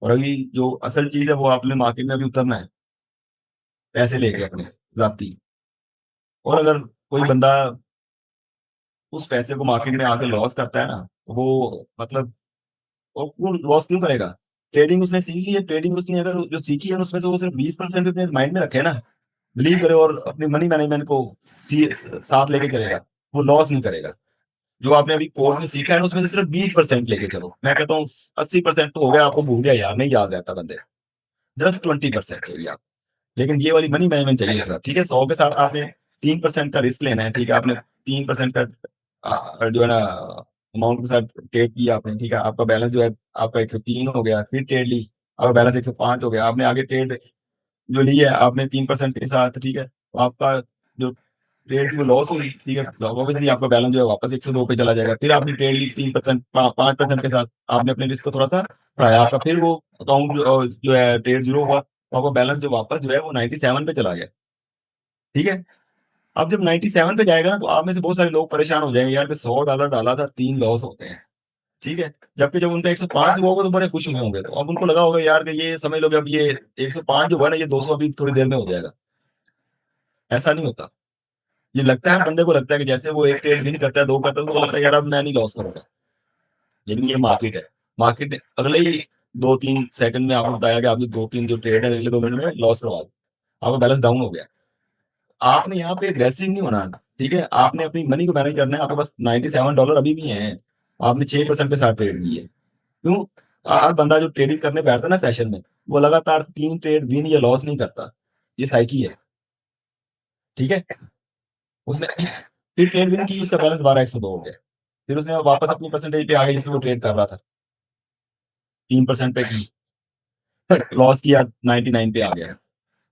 और अभी जो असल चीज है वो आपने मार्केट में अभी उतरना है पैसे लेके अपने जाती। और अगर कोई बंदा उस पैसे को मार्केट में आके लॉस करता है ना, तो वो मतलब वो लॉस क्यों करेगा? ट्रेडिंग उसने सीखी है, ट्रेडिंग उसने अगर जो सीखी है उसमें से वो सिर्फ 20% अपने माइंड में रखे ना, बिलीव करे और अपनी मनी मैनेजमेंट को साथ लेके चलेगा, वो लॉस नहीं करेगा। जो आपने अभी कोर्स में सीखा है ना उसमें से सिर्फ 20% लेके चलो, मैं कहता हूँ 80% तो हो गया, आपको भूल गया यार, नहीं याद रहता बंदे, जस्ट 20% चाहिए आप। लेकिन ये वाली मनी मैनेजमेंट चाहिए था, ठीक है। 100 के साथ आपने 3% का रिस्क लेना है, ठीक है, आपने 3% का जो है ना अमाउंट के साथ ट्रेड किया आपने, ठीक है, आपका बैलेंस जो है आपका 103 हो गया, फिर ट्रेड ली, आपका बैलेंस 105 हो गया, आपने आगे ट्रेड जो ली है आपने 3% के साथ, ठीक है, तो आपका जो ट्रेड की लॉस हुई, ठीक है, ऑब्वियसली आपका बैलेंस जो है वापस 102 पे चला जाएगा। फिर आपने ट्रेड ली 3%, 5% के साथ, आपने अपने रिस्क को थोड़ा सा बढ़ाया, आपका फिर वो अकाउंट जो है ट्रेड जीरो हुआ, तो आपका बैलेंस जो वापस जो है वो 97 पे चला गया, ठीक है। अब जब 97 पे जाएगा ना तो आप में से बहुत सारे लोग परेशान हो जाएंगे यार कि $100 डाला था, 3 लॉस हो गए हैं, ठीक है। जबकि जब उनका 105 हुआ होगा तो बड़े खुश हुए होंगे, तो अब उनको लगा होगा यार कि ये समझ लो कि अब ये 105 जो हुआ ना ये 200 अभी थोड़ी देर में हो जाएगा। ऐसा नहीं होता। ये लगता है, बंदे को लगता है कि जैसे वो एक ट्रेड विन करता है, 2 करता है, तो उसको लगता है यार अब मैं नहीं लॉस करूंगा। लेकिन ये मार्केट है, मार्केट ने अगले ही 2-3 सेकंड में आपको बताया कि आपकी 2-3 जो ट्रेड है अगले 2 मिनट में लॉस करवा दी, आपका बैलेंस डाउन हो गया। आपने यहाँ पे एग्रेसिव नहीं होना, ठीक है, आपने अपनी मनी को मैनेज करना है। आपके पास $97 अभी भी हैं, आपने 6% के साथ ट्रेड की है। क्यों? हर बंदा जो ट्रेडिंग करने बैठता है ना सेशन में, वो लगातार 3 ट्रेड विन या लॉस नहीं करता, ये साइकी है, ठीक है। उसने फिर ट्रेड विन की, उसका बैलेंस 12,102 हो गया, फिर उसने वापस अपनी परसेंटेज पे आ गया जिसमें वो ट्रेड कर रहा था, 3% पे की, लॉस किया 99 पे आ गया,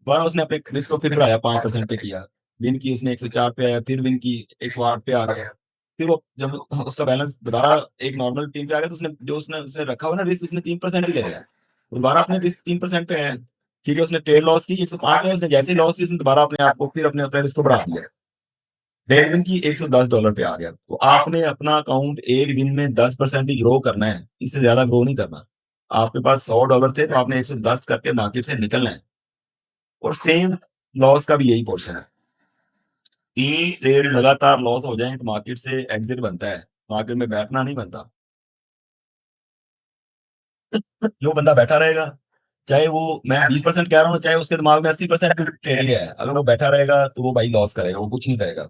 दोबारा उसने अपने रिस्क को फिर बढ़ाया, 5% पे किया, विन की उसने 104 पे आया, फिर विन की 108 पे आ गया। फिर वो जब उसका बैलेंस दोबारा एक नॉर्मल टीम पे आ गया तो उसने जो उसने उसने रखा हुआ ना रिस्क, उसने 3% ही ले लिया, दोबारा अपने रिस्क 3% पे है, ठीक है, उसने ट्रेड लॉस की 105 में, उसने जैसे ही लॉस की उसने दोबारा अपने आप को फिर अपने अपने रिस्क को बढ़ा दिया, ट्रेड विन की $110 पे आ गया। तो आपने अपना अकाउंट एक दिन में 10% ही ग्रो करना है, इससे ज्यादा ग्रो नहीं करना। आपके पास $100 थे तो आपने 110 करके मार्केट से निकलना है। और सेम लॉस का भी यही पोर्शन है, 3 ट्रेड लगातार लॉस हो जाए तो मार्केट से एग्जिट बनता है, मार्केट में बैठना नहीं बनता। जो बंदा बैठा रहेगा, चाहे वो मैं 20% कह रहा हूँ, चाहे उसके दिमाग में 80% ट्रेडिंग है, अगर वो बैठा रहेगा तो वो भाई लॉस करेगा, वो कुछ नहीं करेगा।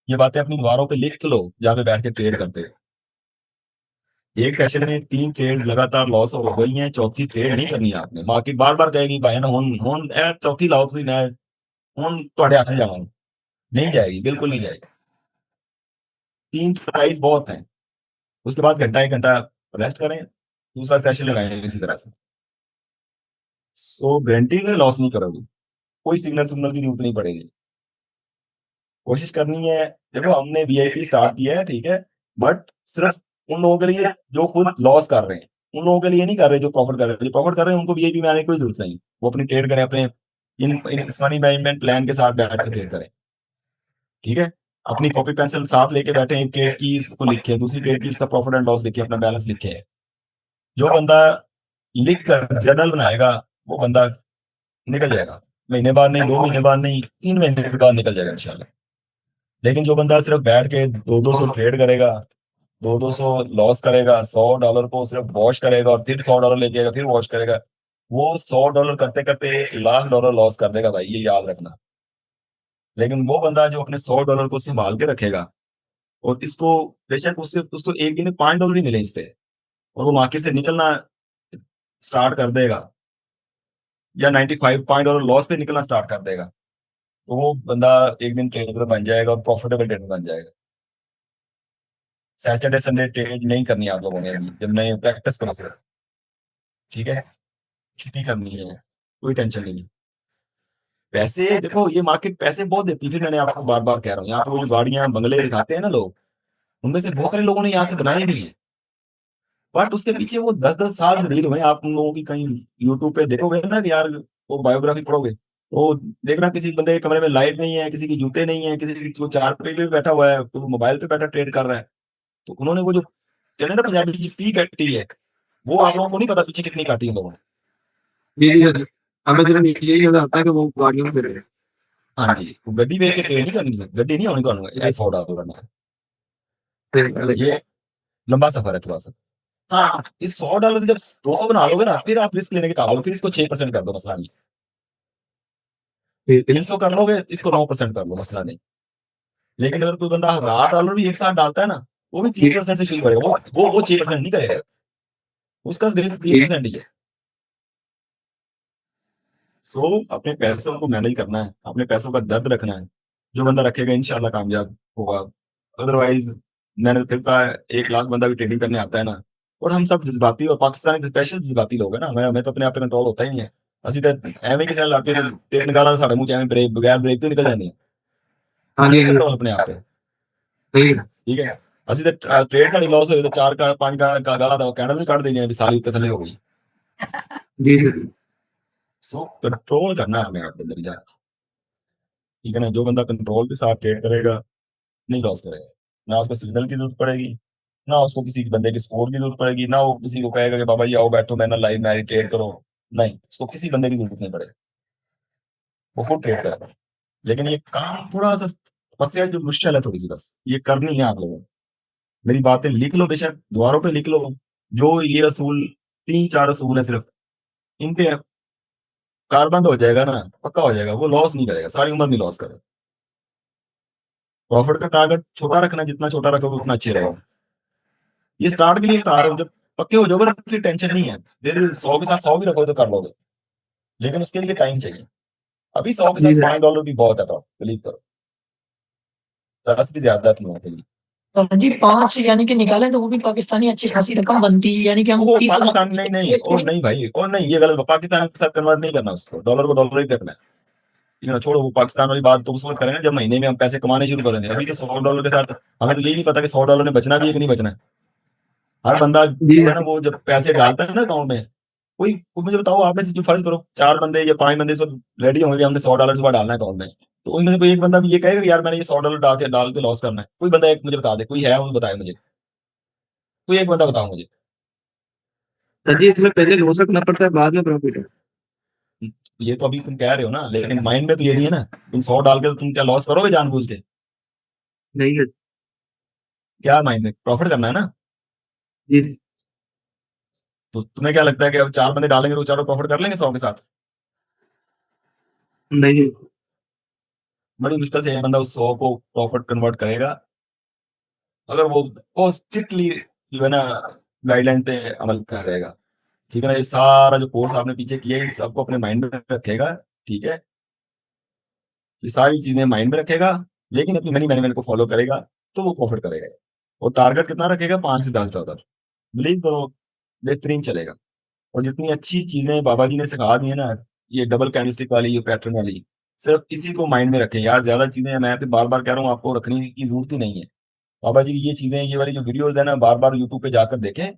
ये बातें अपनी दीवारों पे लिख लो जहाँ पे बैठ के ट्रेड करते हैं। एक सेशन में 3 ट्रेड लगातार लॉस हो गई हैं, चौथी ट्रेड नहीं करनी है आपने। मार्केट बार बार कहेगी भाई ना हुन हुन चौथी लाओ तुम, मैं हुन ਤੁਹਾਡੇ हाथ में जाऊंगा, नहीं जाएगी, बिल्कुल नहीं जाएगी। 3 प्राइस बहुत हैं, उसके बाद घंटा 1 घंटा रेस्ट करें, दूसरा सेशन लगाएं इसी तरह से। सो गारंटी में लॉस नहीं करोगे, कोई सिग्नल सिग्नल की जरूरत नहीं पड़ेगी। कोशिश करनी है, देखो हमने वीआईपी स्टार्ट किया है, ठीक है, बट सिर्फ उन लोगों के लिए जो खुद लॉस कर रहे हैं, उन लोगों के लिए नहीं कर रहे जो प्रॉफिट कर रहे हैं। जो प्रॉफिट कर रहे हैं उनको वीआईपी में आने की कोई जरूरत नहीं, वो अपनी ट्रेड करें अपने इन मनी मैनेजमेंट प्लान के साथ बैठ कर ट्रेड करें, ठीक है। अपनी कॉपी पेंसिल साथ लेके बैठे, एक ट्रेड की उसको लिखे, दूसरी ट्रेड की उसका प्रॉफिट एंड लॉस लिखे, अपना बैलेंस लिखे। जो बंदा लिख कर जर्नल बनाएगा वो बंदा निकल जाएगा, महीने बाद नहीं, 2 महीने बाद नहीं, 3 महीने के बाद निकल जाएगा इंशाल्लाह। लेकिन जो बंदा सिर्फ बैठ के 200 ट्रेड करेगा, 200 लॉस करेगा, $100 को सिर्फ वॉश करेगा और फिर $100 लेके आएगा, फिर वॉश करेगा, वो $100 करते करते $1,00,000 लॉस कर देगा भाई, ये याद रखना। लेकिन वो बंदा जो अपने $100 को संभाल के रखेगा और इसको बेशक उससे उसको एक दिन में $5 ही मिले इस पे, और वो मार्केट से निकलना स्टार्ट कर देगा या 95 $5 लॉस पे निकलना स्टार्ट कर देगा, तो वो बंदा एक दिन ट्रेडर बन जाएगा और प्रॉफिटेबल ट्रेडर बन जाएगा। सैटरडे संडे ट्रेड नहीं करनी आप लोगों ने अभी, जब नए प्रैक्टिस करो सिर्फ, ठीक है। छुट्टी करनी है, कोई टेंशन नहीं। पैसे देखो, ये मार्केट पैसे बहुत देती है, फिर मैंने आपको बार बार कह रहा हूँ, यहाँ पे वो जो गाड़ियां बंगले दिखाते हैं ना लोग, उनमें से बहुत सारे लोगों ने यहाँ से बनाए भी हैं, बट उसके पीछे वो 10-10 साल से रील हुए। आप उन लोगों की कहीं यूट्यूब पे देखोगे ना कि यार वो बायोग्राफी पढ़ोगे, वो देखना किसी बंदे के कमरे में लाइट नहीं है, किसी की जूते नहीं है, किसी की वो 4 पे भी बैठा हुआ है, तो वो मोबाइल पे बैठा ट्रेड कर रहा है। तो उन्होंने वो जो कहते हैं ना पंजाबी की पी कट्टी है, वो आप लोगों को नहीं पता पीछे कितनी काटी है उन लोगों ने। जी जी सर, हमें सिर्फ यही नजर आता है कि वो गाड़ियों में फिर रहे हैं। हाँ जी, वो गड्डी बेच के ट्रेड नहीं करनी, गड्डी नहीं होनी ਤੁਹਾਨੂੰ $100 करना है, ये लंबा सफर है थोड़ा सा। हाँ, इस $100 से जब 200 बना लोगे ना, फिर आप रिस्क लेने के काबिल हो, फिर इसको 6% कर दो, मसला नहीं। 300 कर लोगे, इसको 9% कर लो, मसला नहीं। लेकिन अगर कोई बंदा $1,000 भी एक साथ डालता है ना, वो भी 3% से शुरू करेगा, वो 6% नहीं करेगा, उसका रिस्क 3% ही है। सो अपने पैसों को मैनेज करना है, अपने पैसों का दर्द रखना है। जो बंदा रखेगा इंशाल्लाह कामयाब होगा। अदरवाइज मैंने फिर कहा, 1 लाख बंदा भी ट्रेडिंग करने आता है ना, और हम सब जज्बाती और पाकिस्तानी स्पेशल जज्बाती लोग है ना, हमें तो अपने आप पे कंट्रोल होता ही नहीं है। ਅਸੀਂ ਤਾਂ ਐਵੇਂ ਕਿਸੇ ਨਾਲ ਲੱਗੇ ਤਿੰਨ ਗਾਲਾਂ ਸਾਡੇ ਮੂੰਹ ਚ ਐਵੇਂ ਬ੍ਰੇਕ ਬਗੈਰ ਬ੍ਰੇਕ ਤੋਂ ਨਿਕਲ ਜਾਂਦੀਆਂ। ਹਾਂਜੀ ਕੰਟਰੋਲ ਆਪਣੇ ਆਪ ਤੇ सही है। ਠੀਕ ਹੈ। ਅਸੀਂ ਤਾਂ ਟ੍ਰੇਡ ਸਾਡੀ ਲਾਸ ਹੋਏ ਤਾਂ 4-5 ਗਾਲਾਂ ਦਾ ਕੈਂਡਲ ਵੀ ਕੱਢ ਦੇਣੀਆਂ ਵੀ ਸਾਲੀ ਉੱਤੇ ਥੱਲੇ ਹੋ ਗਈ। जी सर। सो कंट्रोल करना अपने आप के अंदर जा, ठीक है ना। जो बंदा कंट्रोल के साथ ट्रेड करेगा नहीं लॉस करेगा, ना उसको सिग्नल की जरूरत पड़ेगी, ना उसको किसी बंदे की सपोर्ट की जरूरत पड़ेगी, ना वो किसी को कहेगा कि बाबा जी आओ बैठो मेरे लाइव मैरी ट्रेड करो, नहीं, उसको किसी बंदे की जरूरत नहीं पड़ेगी, वो खुद ट्रेड करेगा। लेकिन ये काम थोड़ा सा समस्या जो मुश्किल है थोड़ी सी, बस ये करनी है आप लोगों को। मेरी बातें लिख लो, बेशक द्वारों पे लिख लो, जो ये असूल 3-4 असूल है सिर्फ, इन पे कारबंद हो जाएगा ना, पक्का हो जाएगा, वो लॉस नहीं करेगा, सारी उम्र नहीं लॉस करेगा। प्रॉफिट का टारगेट छोटा रखना, जितना छोटा रखोगे उतना अच्छे रहेगा। ये स्टार्ट के लिए बता रहा हूँ, जब पक्के हो जाओगे ना फिर टेंशन नहीं है, फिर 100 के साथ 100 भी रखोगे तो कर लोगे, लेकिन उसके लिए टाइम चाहिए। अभी 100 के जी साथ सर। $5 भी बहुत है, बिलीव करो, 10 भी ज्यादा है तुम लोगों के लिए। तो जी 5 यानी कि निकालें तो वो भी पाकिस्तानी अच्छी खासी रकम बनती है, यानी कि हम वो 30 पाकिस्तान नहीं नहीं, और नहीं भाई, और नहीं, ये गलत, पाकिस्तान के साथ कन्वर्ट नहीं करना, उसको डॉलर को डॉलर ही रखना है। ठीक है ना, छोड़ो वो पाकिस्तान वाली बात तो उस वक्त करेंगे जब महीने में हम पैसे कमाने शुरू करेंगे। अभी तो $100 के साथ हमें तो यही नहीं पता कि $100 में बचना भी है कि नहीं बचना है। हर बंदा जी जो है सर। ना, वो जब पैसे डालता है ना अकाउंट में, कोई मुझे बताओ, आप में से जो फर्ज करो 4 बंदे या 5 बंदे इस वक्त रेडी होंगे कि हमने $100 सुबह डालना है अकाउंट में, तो उनमें से कोई एक बंदा भी ये कहेगा कि यार मैंने ये $100 डाल के लॉस करना है? कोई बंदा एक मुझे बता दे, कोई है वो बताए मुझे, कोई एक बंदा बताओ मुझे। सर जी इसमें पहले लॉस रखना पड़ता है, बाद में प्रॉफिट है। ये तो अभी तुम कह रहे हो ना, लेकिन माइंड में तो ये नहीं है ना, तुम 100 डाल के तो तुम क्या लॉस करोगे जानबूझ के? नहीं है। क्या माइंड में प्रॉफिट करना है ना। जी सर। तो तुम्हें क्या लगता है कि अब 4 बंदे डालेंगे तो चारों प्रॉफिट कर लेंगे 100 के साथ? नहीं। बड़ी मुश्किल से एक बंदा उस 100 को प्रॉफिट कन्वर्ट करेगा, अगर वो स्ट्रिक्टली जो है ना गाइडलाइंस पे अमल कर रहेगा। ठीक है ना, ये सारा जो कोर्स आपने पीछे किया है, इस सबको अपने माइंड में रखेगा, ठीक है। ये सारी चीजें माइंड में रखेगा, लेकिन अपनी मनी मैनेजमेंट को फॉलो करेगा, तो वो प्रॉफिट करेगा। और टारगेट कितना रखेगा? $5 से $10। बिलीव करो, बेहतरीन चलेगा। और जितनी अच्छी चीजें बाबा जी ने सिखा दी है ना, ये डबल कैंडलस्टिक वाली, ये पैटर्न वाली, सिर्फ इसी को माइंड में रखें यार। ज्यादा चीजें मैं पे बार बार कह रहा हूँ, आपको रखने की जरूरत ही नहीं है। बाबा जी की ये चीजें, ये वाली जो वीडियोस है ना, बार बार यूट्यूब पे जाकर देखें,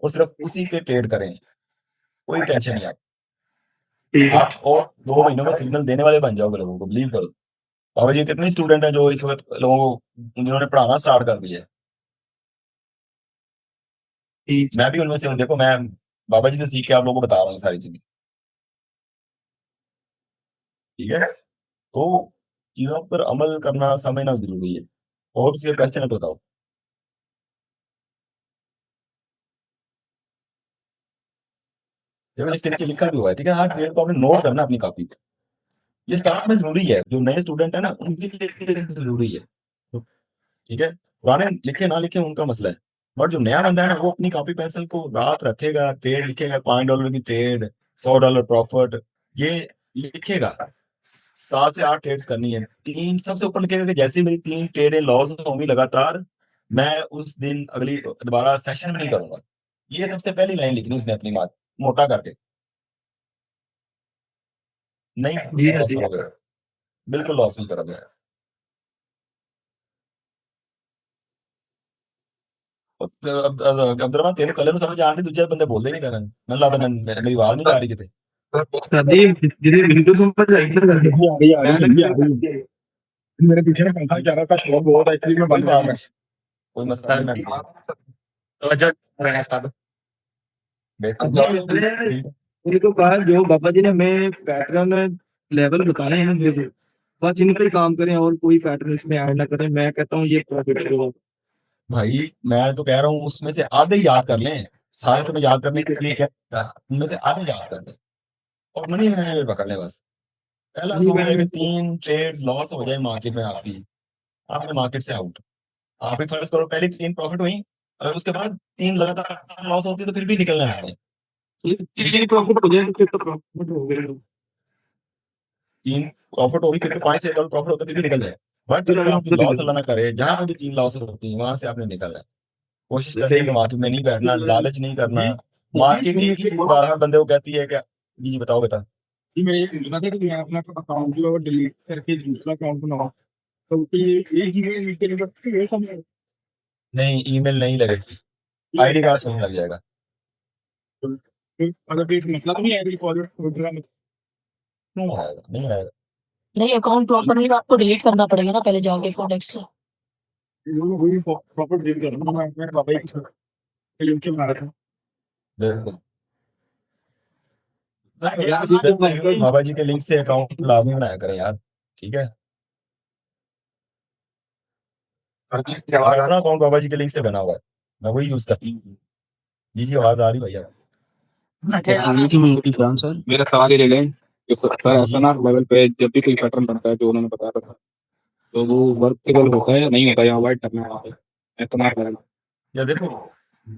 और सिर्फ उसी पे ट्रेड करें, कोई टेंशन नहीं ठीक है। आप और 2 महीनों में सिग्नल देने वाले बन जाओगे लोगों को, बिलीव करो। बाबा जी कितने स्टूडेंट हैं जो इस वक्त लोगों को जिन्होंने पढ़ाना स्टार्ट कर दिया है। ठीक मैं भी उनमें से हूँ, देखो मैं बाबा जी से सीख के आप लोगों को बता रहा हूँ ये सारी चीजें, ठीक है। तो चीजों पर अमल करना समझना जरूरी है। और किसी क्वेश्चन है तो बताओ। देखो इस तरीके लिखा भी हुआ है, ठीक है। हर ट्रेड को आपने नोट करना अपनी कॉपी पे। ये स्टार्ट में जरूरी है, जो नए स्टूडेंट है ना उनके लिए जरूरी है, ठीक है। पुराने लिखे ना लिखे उनका मसला है, बट जो नया बंदा है ना वो अपनी कॉपी पेंसिल को रात रखेगा, ट्रेड लिखेगा, $5 की ट्रेड, $100 प्रॉफिट, ये लिखेगा। 7 से 8 ट्रेड्स करनी है, 3 सबसे ऊपर लिखेगा कि जैसे ही मेरी 3 ट्रेडें लॉस होंगी लगातार, मैं उस दिन अगली दोबारा सेशन नहीं करूंगा। ये सबसे पहली लाइन लिखनी उसने अपनी बात मोटा करके, नहीं जी लॉस जी। करोगे, बिल्कुल लॉस नहीं करोगे। अब्दुल तेरे कलर समझ आ रही, दूसरे बंदे बोलते नहीं करन मैं लगता मेरी आवाज नहीं जा रही किते। जी जिन्हें बिल्कुल समझ आई ना करके मेरे पीछे ना पंखा चल रहा था, शोर बहुत है, इसलिए मैं कोई बंद बात कर नहीं, कोई मसला नहीं, मैं दिया। रहना स्टार्ट। बेहतर उनको कहा जो बाबा जी ने हमें पैटर्न लेवल बताए हैं ये जो, बस इन पर काम करें और कोई पैटर्न इसमें ऐड ना करें। मैं कहता हूँ ये प्रॉफिट होगा। भाई मैं तो कह रहा हूँ उसमें से आधे ही याद कर लें, सारे तुम्हें याद करने के लिए क्या, उनमें से आधे याद कर लें और मनी मैनेजर पकड़ लें बस। पहला सोच है कि 3 ट्रेड्स लॉस हो जाए मार्केट में आपकी, आपने मार्केट से आउट। आप ही फर्ज करो पहली 3 प्रॉफिट हुई, अगर उसके बाद 3 लगातार लॉस होती है तो फिर भी निकलना है आपने। ये प्रॉफिट हो जाए तो फिर तो प्रॉफिट हो गया। 3 प्रॉफिट होगी फिर तो $5-6 प्रॉफिट होता है, फिर भी निकल जाए। बट फिर अगर आप आपकी लॉस अल्लाह ना करे, जहां पे भी 3 लॉस होती है वहां से आपने निकलना है। कोशिश करनी है कि मार्केट में नहीं बैठना, लालच नहीं करना। मार्केट एक ही चीज बार बंदे को कहती है क्या, जी बताओ बेटा। जी मैं ये पूछना था कि मैं अपना अकाउंट जो है डिलीट करके दूसरा अकाउंट बनाऊं, तो उसके लिए एक ही मेल नीचे निकल के एक हम नहीं ईमेल नहीं लगेगी, आईडी कार्ड से नहीं लग जाएगा। अगर कोई मतलब नहीं है डिपॉजिट विड्रॉ में, क्यों आएगा, नहीं आएगा। नहीं, अकाउंट प्रॉपरली आपको डिलीट करना पड़ेगा ना पहले जाके कॉन्टेक्ट से। वही प्रॉपर डील करूंगा मैं अपने बाबा के लिंक के बना रहा था। बिल्कुल बाबा जी के लिंक से अकाउंट लाभ नहीं बनाया करें यार, ठीक है। और अपना अकाउंट बाबा जी के लिंक से बना हुआ है, मैं वही यूज करती हूँ। जी आवाज आ रही भैया। सर मेरा सवाल ये ले लें कि सर ऐसा ना लेवल पे जब भी कोई पैटर्न बनता है जो उन्होंने बताया था, तो वो वर्केबल होता है या नहीं होता, या अवॉइड करना है वहाँ पे इतना लेवल। या देखो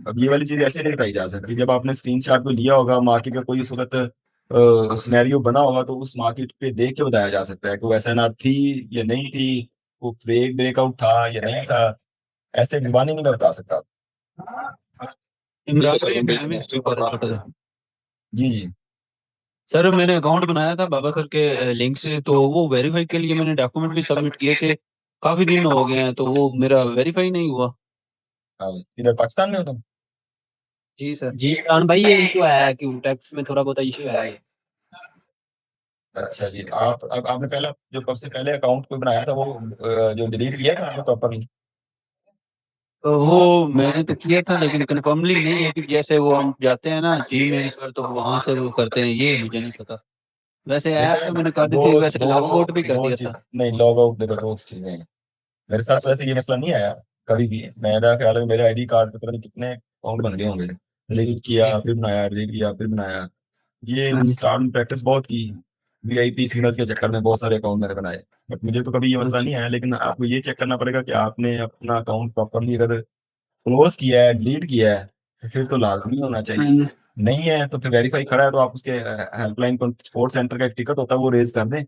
अब ये वाली चीज ऐसे नहीं बताई जा सकती, जब आपने स्क्रीनशॉट में लिया होगा मार्केट का कोई उस वक्त सिनेरियो बना होगा तो उस मार्केट पे देख के बताया जा सकता है कि वो एसएनआर थी या नहीं थी, वो ब्रेकआउट था या नहीं था। ऐसे जुबानी नहीं मैं बता सकता। इमरान भाई मैं भी इसके ऊपर छोटा सा। जी जी सर मैंने अकाउंट बनाया था बाबा सर के लिंक से, तो वो वेरीफाई के लिए मैंने डॉक्यूमेंट भी सबमिट किए थे, काफी दिन हो गए हैं, तो वो मेरा वेरीफाई नहीं हुआ। हाँ इधर पाकिस्तान में हो तुम। जी सर। जी इमरान भाई ये इशू आया है कि टैक्स में थोड़ा बहुत इशू आया है। अच्छा जी आप अब आपने पहला जो सबसे पहले अकाउंट को बनाया था वो जो डिलीट किया था आपने प्रॉपरली। तो वो मैंने तो किया था लेकिन कन्फर्मली नहीं है कि जैसे वो हम जाते हैं ना जीमेल पर तो वहां से वो करते हैं, ये मुझे नहीं पता। वैसे ऐप तो मैंने कर दी दो थी, वैसे दो लॉग आउट भी कर दो दिया चीज था। नहीं, लॉग आउट देखो दो चीजें हैं। मेरे साथ वैसे ये मसला नहीं आया कभी भी। मेरा ख्याल है मेरे आईडी कार्ड पे पता नहीं कितने अकाउंट बन गए होंगे, डिलीट किया फिर बनाया, डिलीट किया फिर बनाया। हाँ ये जी। स्टार्ट में प्रैक्टिस बहुत की, वीआईपी सिग्नल्स के चक्कर में बहुत सारे अकाउंट मैंने बनाए। बट मुझे तो कभी ये मसला नहीं आया, लेकिन आपको ये चेक करना पड़ेगा कि आपने अपना अकाउंट प्रॉपरली अगर क्लोज किया है, डिलीट किया है, तो फिर तो लाजमी होना हाँ चाहिए। जी। नहीं है तो फिर वेरीफाई खड़ा है तो आप उसके हेल्पलाइन सपोर्ट सेंटर का एक टिकट होता है वो रेज कर दें,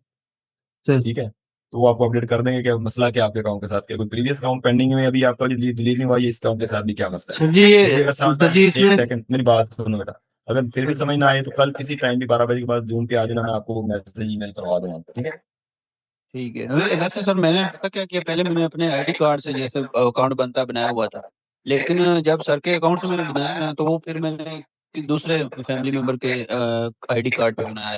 सर ठीक है। तो वो आपको अपडेट कर देंगे कि मसला क्या आपके अकाउंट के साथ, क्या कोई प्रीवियस अकाउंट पेंडिंग में अभी आपका जो डिलीट नहीं हुआ, ये इस अकाउंट के साथ भी क्या मसला है। सर जी फिर भी ये अगर सर जी एक इसमें सेकंड मेरी बात सुनो बेटा, अगर फिर भी समझ ना आए तो कल किसी टाइम भी 12 बजे के बाद जूम पे आ जाना, मैं आपको मैसेज ईमेल करवा दूंगा, ठीक है। ठीक है। वैसे सर मैंने पता क्या किया, पहले मैंने अपने आईडी कार्ड से जैसे अकाउंट बनता बनाया हुआ था, लेकिन जब सर के अकाउंट से मैंने बनाया ना तो वो फिर मैंने दूसरे फैमिली मेंबर के आईडी कार्ड पे बनाया,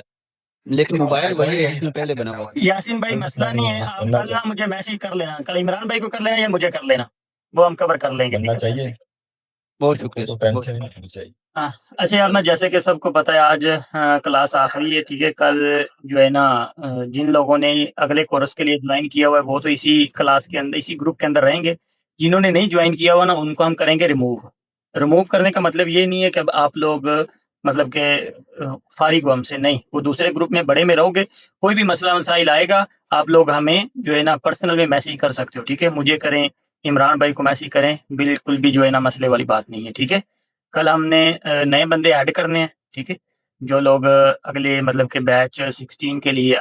लेकिन मोबाइल वही है जिसमें पहले बना हुआ था। यासीन भाई मसला नहीं है, आप कल ना मुझे मैसेज कर लेना, कल इमरान भाई को कर लेना या मुझे कर लेना, वो हम कवर कर लेंगे। बनना चाहिए, बहुत शुक्रिया तो सर, बहुत टेंशन नहीं होनी चाहिए। हाँ, अच्छा यार ना जैसे कि सबको पता है आज क्लास आखिरी है, ठीक है। कल जो है ना जिन लोगों ने अगले कोर्स के लिए ज्वाइन किया हुआ है वो तो इसी क्लास के अंदर, इसी ग्रुप के अंदर रहेंगे। जिन्होंने नहीं ज्वाइन किया हुआ ना उनको हम करेंगे रिमूव। रिमूव करने का मतलब ये नहीं है कि अब आप लोग मतलब कि फारिग हो हमसे, नहीं, वो दूसरे ग्रुप में बड़े में रहोगे। कोई भी मसला मसाइल आएगा आप लोग हमें जो है ना पर्सनल में मैसेज कर सकते हो, ठीक है। मुझे करें, इमरान भाई को मैसेज करें, बिल्कुल भी जो है ना मसले वाली बात नहीं है, ठीक है। कल हमने नए बंदे ऐड करने हैं, ठीक है। जो लोग अगले मतलब के बैच 16 के लिए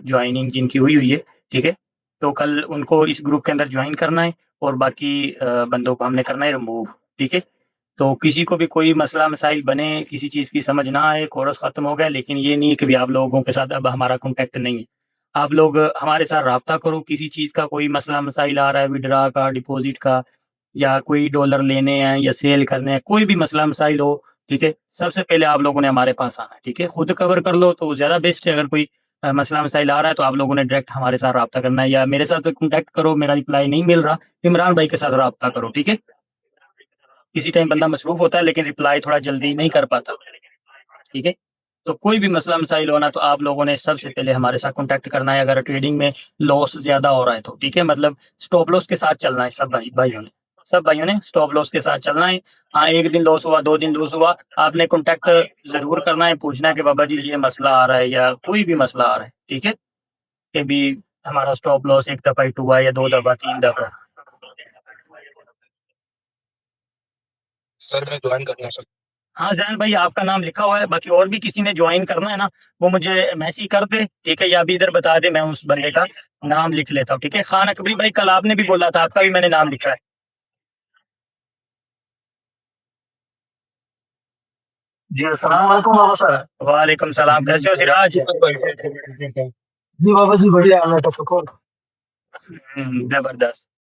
ज्वाइनिंग जिनकी हुई है, ठीक है। तो कल उनको इस ग्रुप के अंदर ज्वाइन करना है और बाकी बंदों को हमने करना है रिमूव, ठीक है। तो किसी को भी कोई मसला मसाइल बने, किसी चीज़ की समझ ना आए, कोर्स ख़त्म हो गया, लेकिन ये नहीं है कि भी आप लोगों के साथ अब हमारा कॉन्टैक्ट नहीं है। आप लोग हमारे साथ राब्ता करो, किसी चीज़ का कोई मसला मसाइल आ रहा है, विड्रा का, डिपॉज़िट का, या कोई डॉलर लेने हैं या सेल करने हैं, कोई भी मसला मसाइल हो, ठीक है। सबसे पहले आप लोगों ने हमारे पास आना है, ठीक है। खुद कवर कर लो तो ज़्यादा बेस्ट है। अगर कोई मसला मसाइल आ रहा है तो आप लोगों ने डायरेक्ट हमारे साथ राब्ता करना है, या मेरे साथ कॉन्टैक्ट करो, मेरा रिप्लाई नहीं मिल रहा, इमरान भाई के साथ राब्ता करो, ठीक है। किसी टाइम बंदा मसरूफ़ होता है लेकिन रिप्लाई थोड़ा जल्दी नहीं कर पाता, ठीक है। तो कोई भी मसला मसाइल होना तो आप लोगों ने सबसे पहले हमारे साथ कॉन्टैक्ट करना है। अगर ट्रेडिंग में लॉस ज़्यादा हो रहा है तो, ठीक है, मतलब स्टॉप लॉस के साथ चलना है। सब भाइयों ने स्टॉप लॉस के साथ चलना है। हाँ, 1 दिन लॉस हुआ, 2 दिन लॉस हुआ, आपने कॉन्टैक्ट ज़रूर करना है, पूछना है कि बाबा जी ये मसला आ रहा है या कोई भी मसला आ रहा है, ठीक है। कि भी हमारा स्टॉप लॉस 1 दफ़ा हिट हुआ या 2 दफ़ा, 3 दफ़ा। सर मैं ज्वाइन करना सर। हाँ, ज़ैन भाई आपका नाम लिखा हुआ है, बाकी और भी किसी ने जॉइन करना है ना, वो मुझे मैसेज कर दे, ठीक है, या अभी इधर बता दे, मैं उस बंदे का नाम लिख लेता हूँ, ठीक है। खान अकबरी भाई कल आपने भी बोला था, आपका भी मैंने नाम लिखा है। जी, अस्सलाम वालेकुम बाबा सर। वालेकुम सलाम, कैसे हो सिराज? जी बाबा जी बढ़िया, मैं तो जबरदस्त।